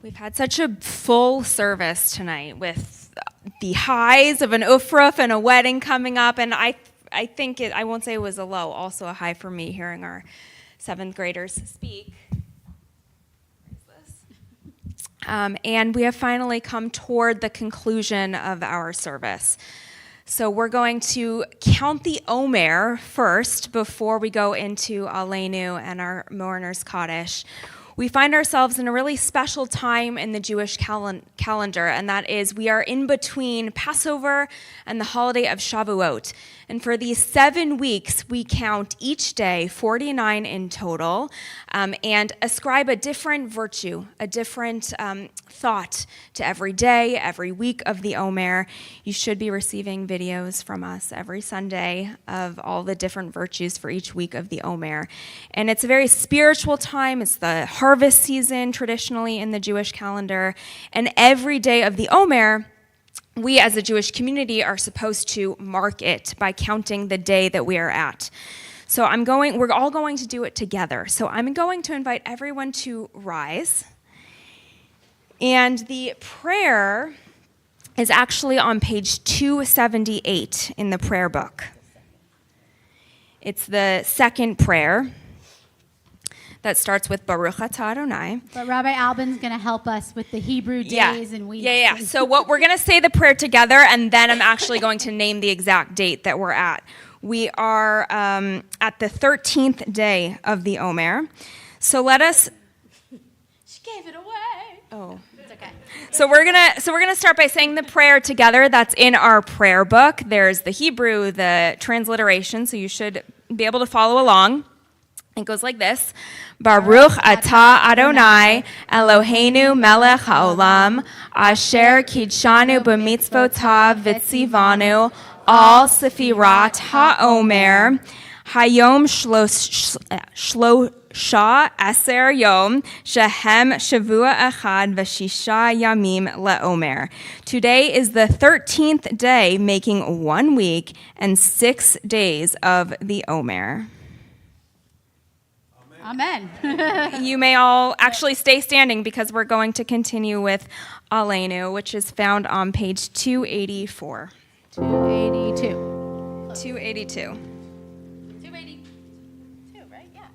We've had such a full service tonight with the highs of an ufruf and a wedding coming up, and I think I won't say it was a low, also a high for me hearing our 7th graders speak. And we have finally come toward the conclusion of our service. So we're going to count the Omer first before we go into Aleinu and our Mourner's Kaddish. We find ourselves in a really special time in the Jewish calendar, and that is we are in between Passover and the holiday of Shavuot. And for these 7 weeks, we count each day, 49 in total, and ascribe a different virtue, a different thought to every day, every week of the Omer. You should be receiving videos from us every Sunday of all the different virtues for each week of the Omer. And it's a very spiritual time. It's the harvest season traditionally in the Jewish calendar. And every day of the Omer, we as a Jewish community are supposed to mark it by counting the day that we are at. So we're all going to do it together. So I'm going to invite everyone to rise. And the prayer is actually on page 278 in the prayer book. It's the second prayer that starts with Baruch Atah Adonai. But Rabbi Albin's going to help us with the Hebrew days and weeks. Yeah. So we're going to say the prayer together, and then I'm actually going to name the exact date that we're at. We are at the 13th day of the Omer. So let us... She gave it away. Oh. It's okay. So we're gonna start by saying the prayer together. That's in our prayer book. There's the Hebrew, the transliteration, so you should be able to follow along. It goes like this: Baruch atah Adonai Eloheinu melech haolam asher kidshanu b'mitzvotav v'tzivanu al sefirat haomer hayom shlosha aser yom shehem shavua echad v'shisha yamim leomer. Today is the 13th day, making 1 week and 6 days of the Omer. Amen. You may all actually stay standing because we're going to continue with Aleinu, which is found on page 284. 282. 282. 282, right? Yeah.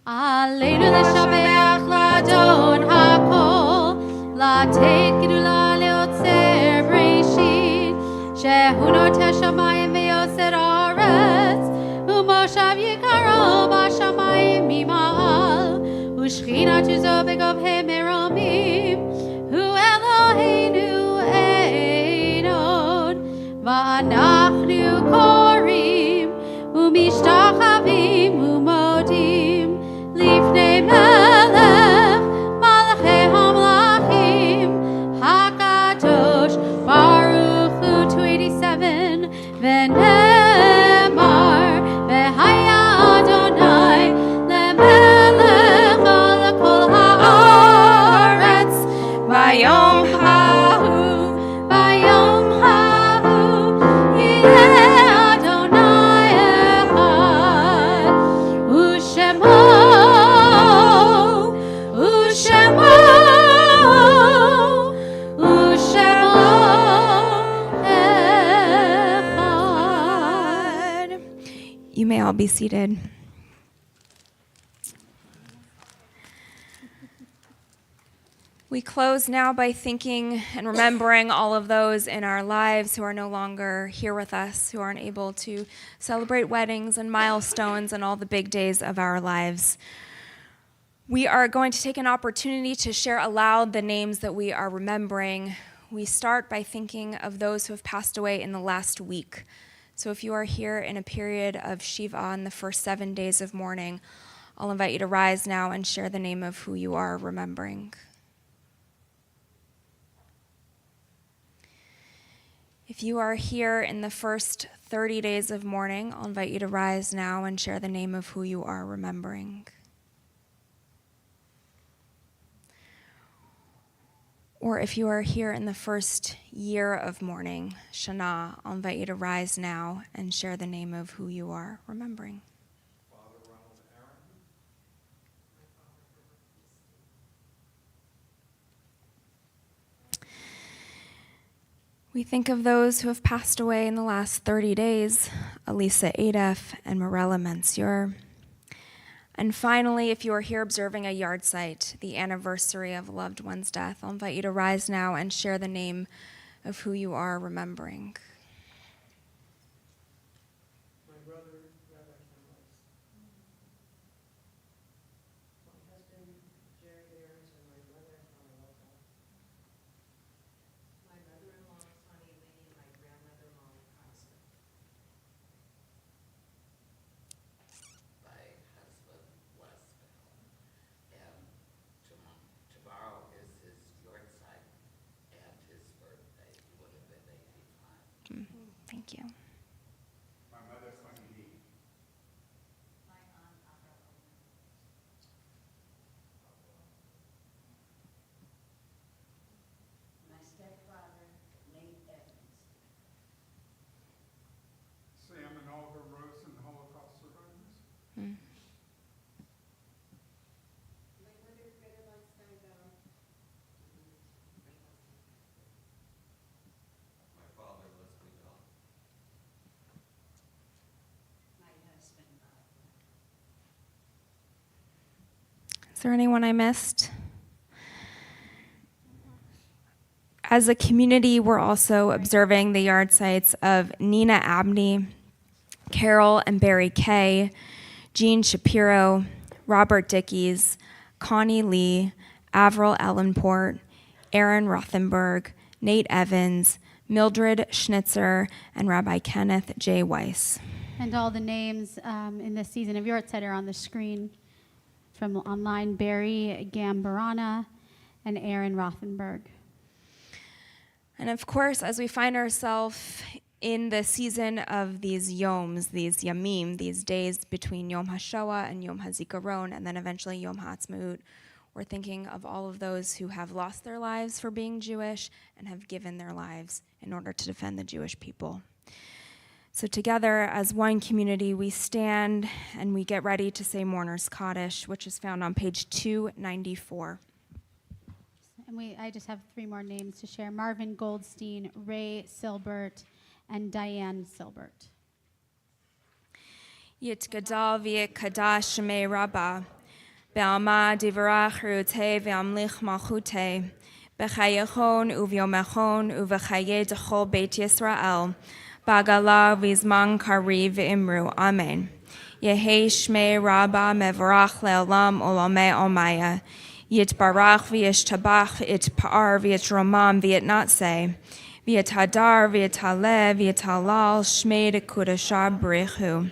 Aleinu l'shabeach l'adon hakol, l'tet gedula leotzer breishit, shehu noteh shamayim ve'yoser haaretz, u'moshav yikaro b'shamayim mima'al, u'shchina tuzo begobhe meromim, hu Eloheinu einod, va'anachnu korim, u'mishtachavim u'modim, lifnei melech malachei hamlachim, hakadosh baruch hu. 287 v'nemar v'haya Adonai lemelech al kol haaretz vayom hahu yeh Adonai echad u'shemo echad. You may all be seated. We close now by thinking and remembering all of those in our lives who are no longer here with us, who aren't able to celebrate weddings and milestones and all the big days of our lives. We are going to take an opportunity to share aloud the names that we are remembering. We start by thinking of those who have passed away in the last week. So if you are here in a period of Shiva in the first 7 days of mourning, I'll invite you to rise now and share the name of who you are remembering. If you are here in the first 30 days of mourning, I'll invite you to rise now and share the name of who you are remembering. Or if you are here in the first year of mourning, Shana, I'll invite you to rise now and share the name of who you are remembering. We think of those who have passed away in the last 30 days, Elisa Adef and Morella Mensur. And finally, if you are here observing a yard site, the anniversary of a loved one's death, I'll invite you to rise now and share the name of who you are remembering. My brother, Rabbi Chalef. My husband, Jerry Bears, and my mother, Helen. My mother-in-law, Connie Lee, and my grandmother, Molly Costa. My husband was and tomorrow is his yahrzeit and his birthday. He would have been 85. Thank you. My mother, Connie Lee. My stepfather, Nate Evans. Sam and Olga Rosen, Holocaust survivors. My father was Miguel. My husband, Is there anyone I missed? As a community, we're also observing the yard sites of Nina Abney, Carol and Barry Kay, Jean Shapiro, Robert Dickies, Connie Lee, Avril Allenport, Aaron Rothenberg, Nate Evans, Mildred Schnitzer, and Rabbi Kenneth J. Weiss. And all the names in this season of Yortzeit are on the screen from online: Barry Gambarana and Aaron Rothenberg. And of course, as we find ourselves in the season of these yoms, these yamim, these days between Yom HaShoah and Yom HaZikaron, and then eventually Yom HaAtzmaut, we're thinking of all of those who have lost their lives for being Jewish and have given their lives in order to defend the Jewish people. So together, as one community, we stand and we get ready to say Mourner's Kaddish, which is found on page 294. And I just have 3 more names to share: Marvin Goldstein, Ray Silbert, and Diane Silbert. Yitgadal v'yikadash shemei Rabbah, be'alma divrach rutei ve'amlich malchutei, b'chayechon uvyomechon uv'chaye dechol beit Yisrael, b'agala v'zman kari v'imru. Amen. Yehei shmei Rabbah mevarach le'olam olamei omaya, yitbarach v'yishtabach v'yitpa'ar v'yitromam v'yitnatseh, v'yitadar v'yitaleh v'yitalal shmei dekudashah b'rechu.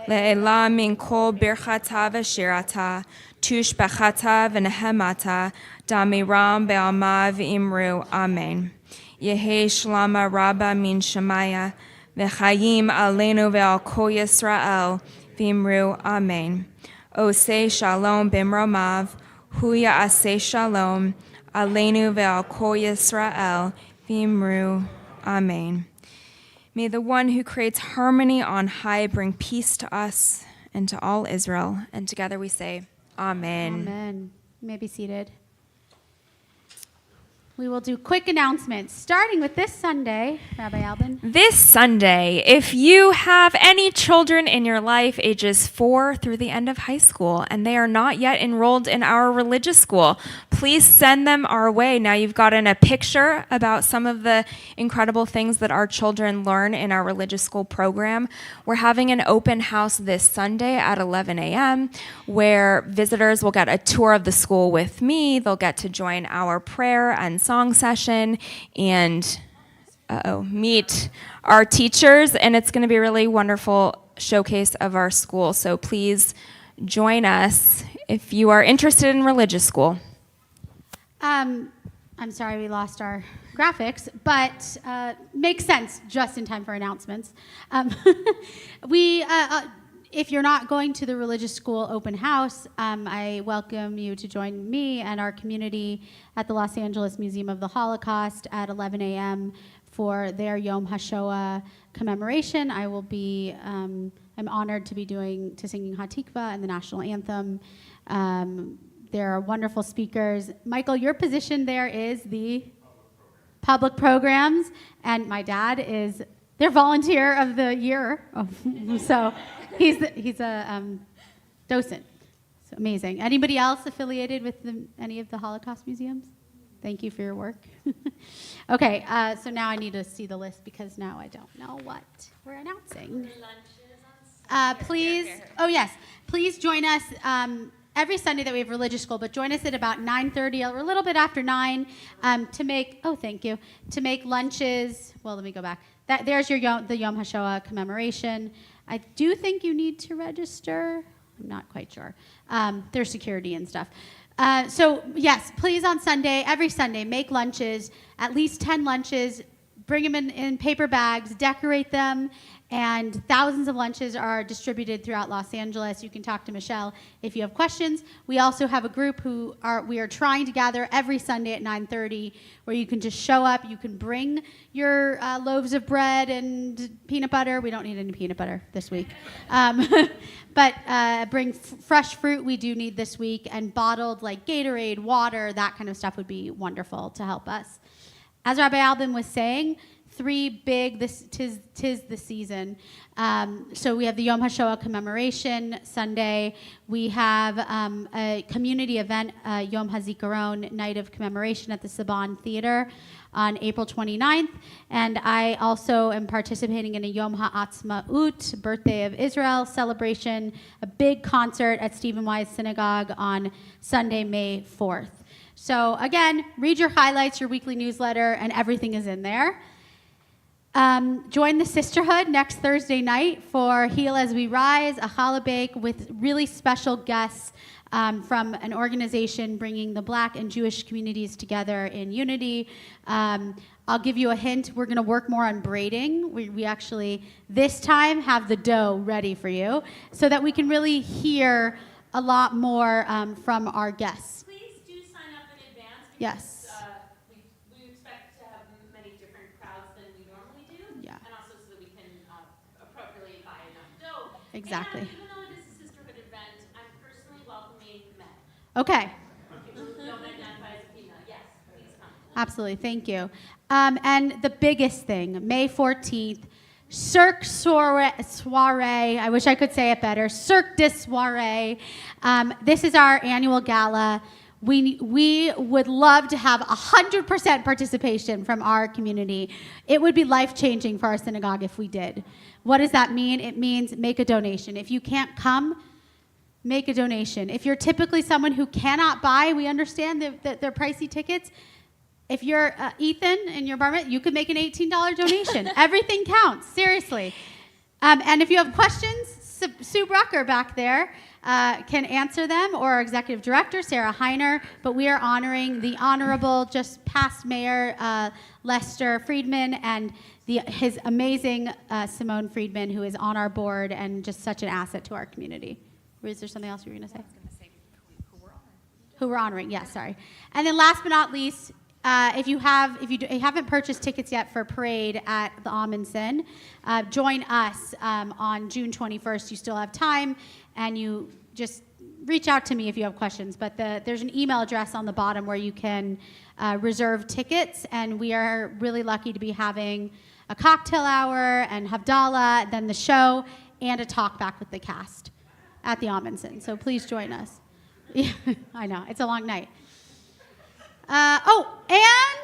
Le'elah min kol birchata v'shirata, tushbachata v'nehemata, damiram be'alma v'imru. Amen. Yehei shlama Rabbah min shemaya, v'chayim aleinu ve'al kol Yisrael, v'imru. Amen. Osei shalom b'mromav, hu ya'aseh shalom, aleinu ve'al kol Yisrael, v'imru. Amen. May the one who creates harmony on high bring peace to us and to all Israel. And together we say, Amen. Amen. You may be seated. We will do quick announcements, starting with this Sunday, Rabbi Albin. This Sunday, if you have any children in your life ages 4 through the end of high school and they are not yet enrolled in our religious school, please send them our way. Now you've gotten a picture about some of the incredible things that our children learn in our religious school program. We're having an open house this Sunday at 11 a.m. where visitors will get a tour of the school with me. They'll get to join our prayer and song session and meet our teachers, and it's going to be a really wonderful showcase of our school. So please join us if you are interested in religious school. I'm sorry we lost our graphics, but makes sense just in time for announcements. If you're not going to the religious school open house, I welcome you to join me and our community at the Los Angeles Museum of the Holocaust at 11 a.m. for their Yom HaShoah commemoration. I will be, I'm honored to be singing Hatikva and the national anthem. There are wonderful speakers. Michael, your position there is the public programs, and my dad is their volunteer of the year. So he's a docent. So amazing. Anybody else affiliated with any of the Holocaust museums? Thank you for your work. Okay, so now I need to see the list because now I don't know what we're announcing. Please join us every Sunday that we have religious school, but join us at about 9:30 or a little bit after 9 to make lunches. Well, let me go back. There's the Yom HaShoah commemoration. I do think you need to register. I'm not quite sure. There's security and stuff. So yes, please on Sunday, every Sunday, make lunches, at least 10 lunches, bring them in paper bags, decorate them, and thousands of lunches are distributed throughout Los Angeles. You can talk to Michelle if you have questions. We also have a group we are trying to gather every Sunday at 9:30 where you can just show up. You can bring your loaves of bread and peanut butter. We don't need any peanut butter this week. But bring fresh fruit we do need this week, and bottled like Gatorade, water, that kind of stuff would be wonderful to help us. As Rabbi Albin was saying, 3 big, tis the season. So we have the Yom HaShoah commemoration Sunday. We have a community event, Yom HaZikaron, Night of Commemoration at the Saban Theater on April 29th. And I also am participating in a Yom HaAtzmaut, Birthday of Israel celebration, a big concert at Stephen Wise Synagogue on Sunday, May 4th. So again, read your highlights, your weekly newsletter, and everything is in there. Join the Sisterhood next Thursday night for Heal As We Rise, a challah bake with really special guests from an organization bringing the Black and Jewish communities together in unity. I'll give you a hint. We're going to work more on braiding. We actually, this time, have the dough ready for you so that we can really hear a lot more from our guests. Please do sign up in advance. Yes. We expect to have many different crowds than we normally do. Yeah. And also so that we can appropriately buy enough dough. Exactly. And even though it is a sisterhood event, I'm personally welcoming men. Okay. People who don't identify as a female. Yes, please come. Absolutely. Thank you. And the biggest thing, May 14th, Cirque Soiree. I wish I could say it better. Cirque du Soiree. This is our annual gala. We would love to have 100% participation from our community. It would be life-changing for our synagogue if we did. What does that mean? It means make a donation. If you can't come, make a donation. If you're typically someone who cannot buy, we understand that they're pricey tickets. If you're Ethan and your bar mitzvah, you could make an $18 donation. Everything counts, seriously. And if you have questions, Sue Brucker back there can answer them, or our executive director, Sarah Heiner. But we are honoring the honorable, just past mayor, Lester Friedman, and his amazing Simone Friedman, who is on our board and just such an asset to our community. Is there something else you were going to say? I was going to say who we're honoring. Who we're honoring, yes, sorry. And then last but not least, if you haven't purchased tickets yet for Parade at the Amundsen, join us on June 21st. You still have time, and you just reach out to me if you have questions. But there's an email address on the bottom where you can reserve tickets, and we are really lucky to be having a cocktail hour and Havdalah, then the show, and a talk back with the cast at the Amundsen. So please join us. Yeah, I know, it's a long night. And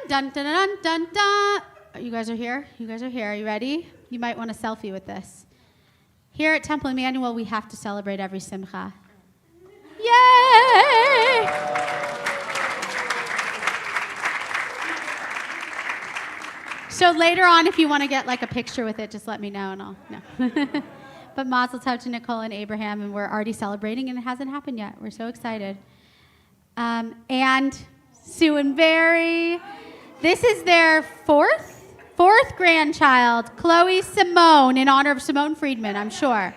dun dun dun dun dun. You guys are here? You guys are here. Are you ready? You might want a selfie with this. Here at Temple Emanuel, we have to celebrate every simcha. Yay! So later on, if you want to get like a picture with it, just let me know and I'll no. But Mazel Tov to Nicole and Abraham, and we're already celebrating, and it hasn't happened yet. We're so excited. And Sue and Barry. This is their fourth grandchild, Chloe Simone, in honor of Simone Friedman, I'm sure.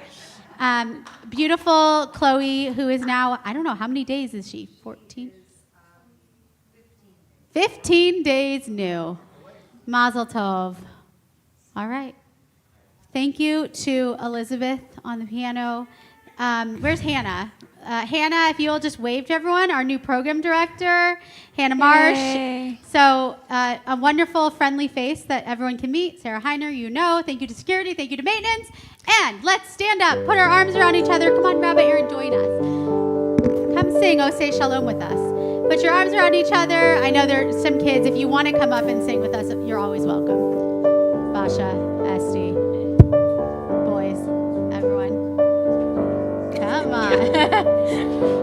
Beautiful Chloe, who is now, I don't know, how many days is she? 14? 15 days new. Mazel Tov. All right. Thank you to Elizabeth on the piano. Where's Hannah? Hannah, if you'll just wave to everyone, our new program director, Hannah Marsh. Yay. So a wonderful, friendly face that everyone can meet. Sarah Heiner, you know. Thank you to security. Thank you to maintenance. And let's stand up, put our arms around each other. Come on, grab it here and join us. Come sing Oh Say Shalom with us. Put your arms around each other. I know there's some kids. If you want to come up and sing with us, you're always welcome. Basha, Esty, boys, everyone. Come on.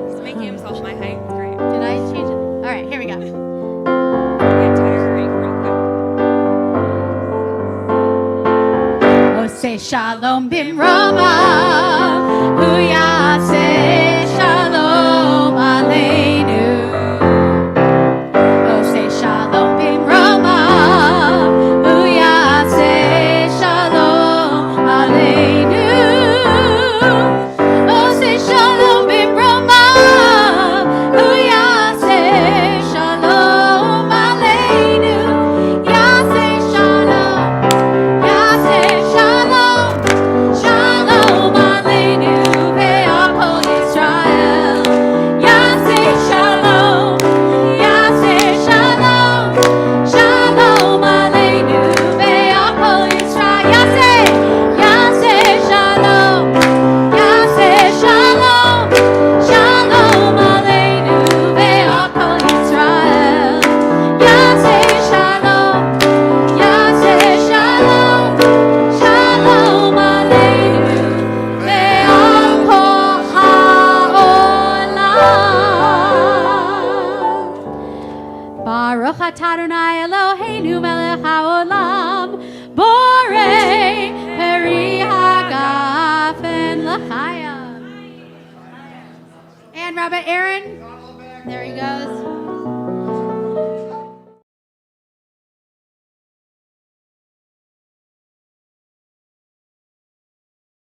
He's making himself my height. It's great. Did I change it? All right, here we go. The entire ring real quick. Oh, say shalom bimroma, huya say shalom aleinu. Oh, say shalom bimroma, huya say shalom aleinu. Oh, say shalom bimroma, huya say shalom aleinu. Ya say shalom. Ya say shalom, shalom Baruch atah Adonai Eloheinu melech haolam, borei peri hagafen l'chaim. And Rabbi Aaron, there he goes.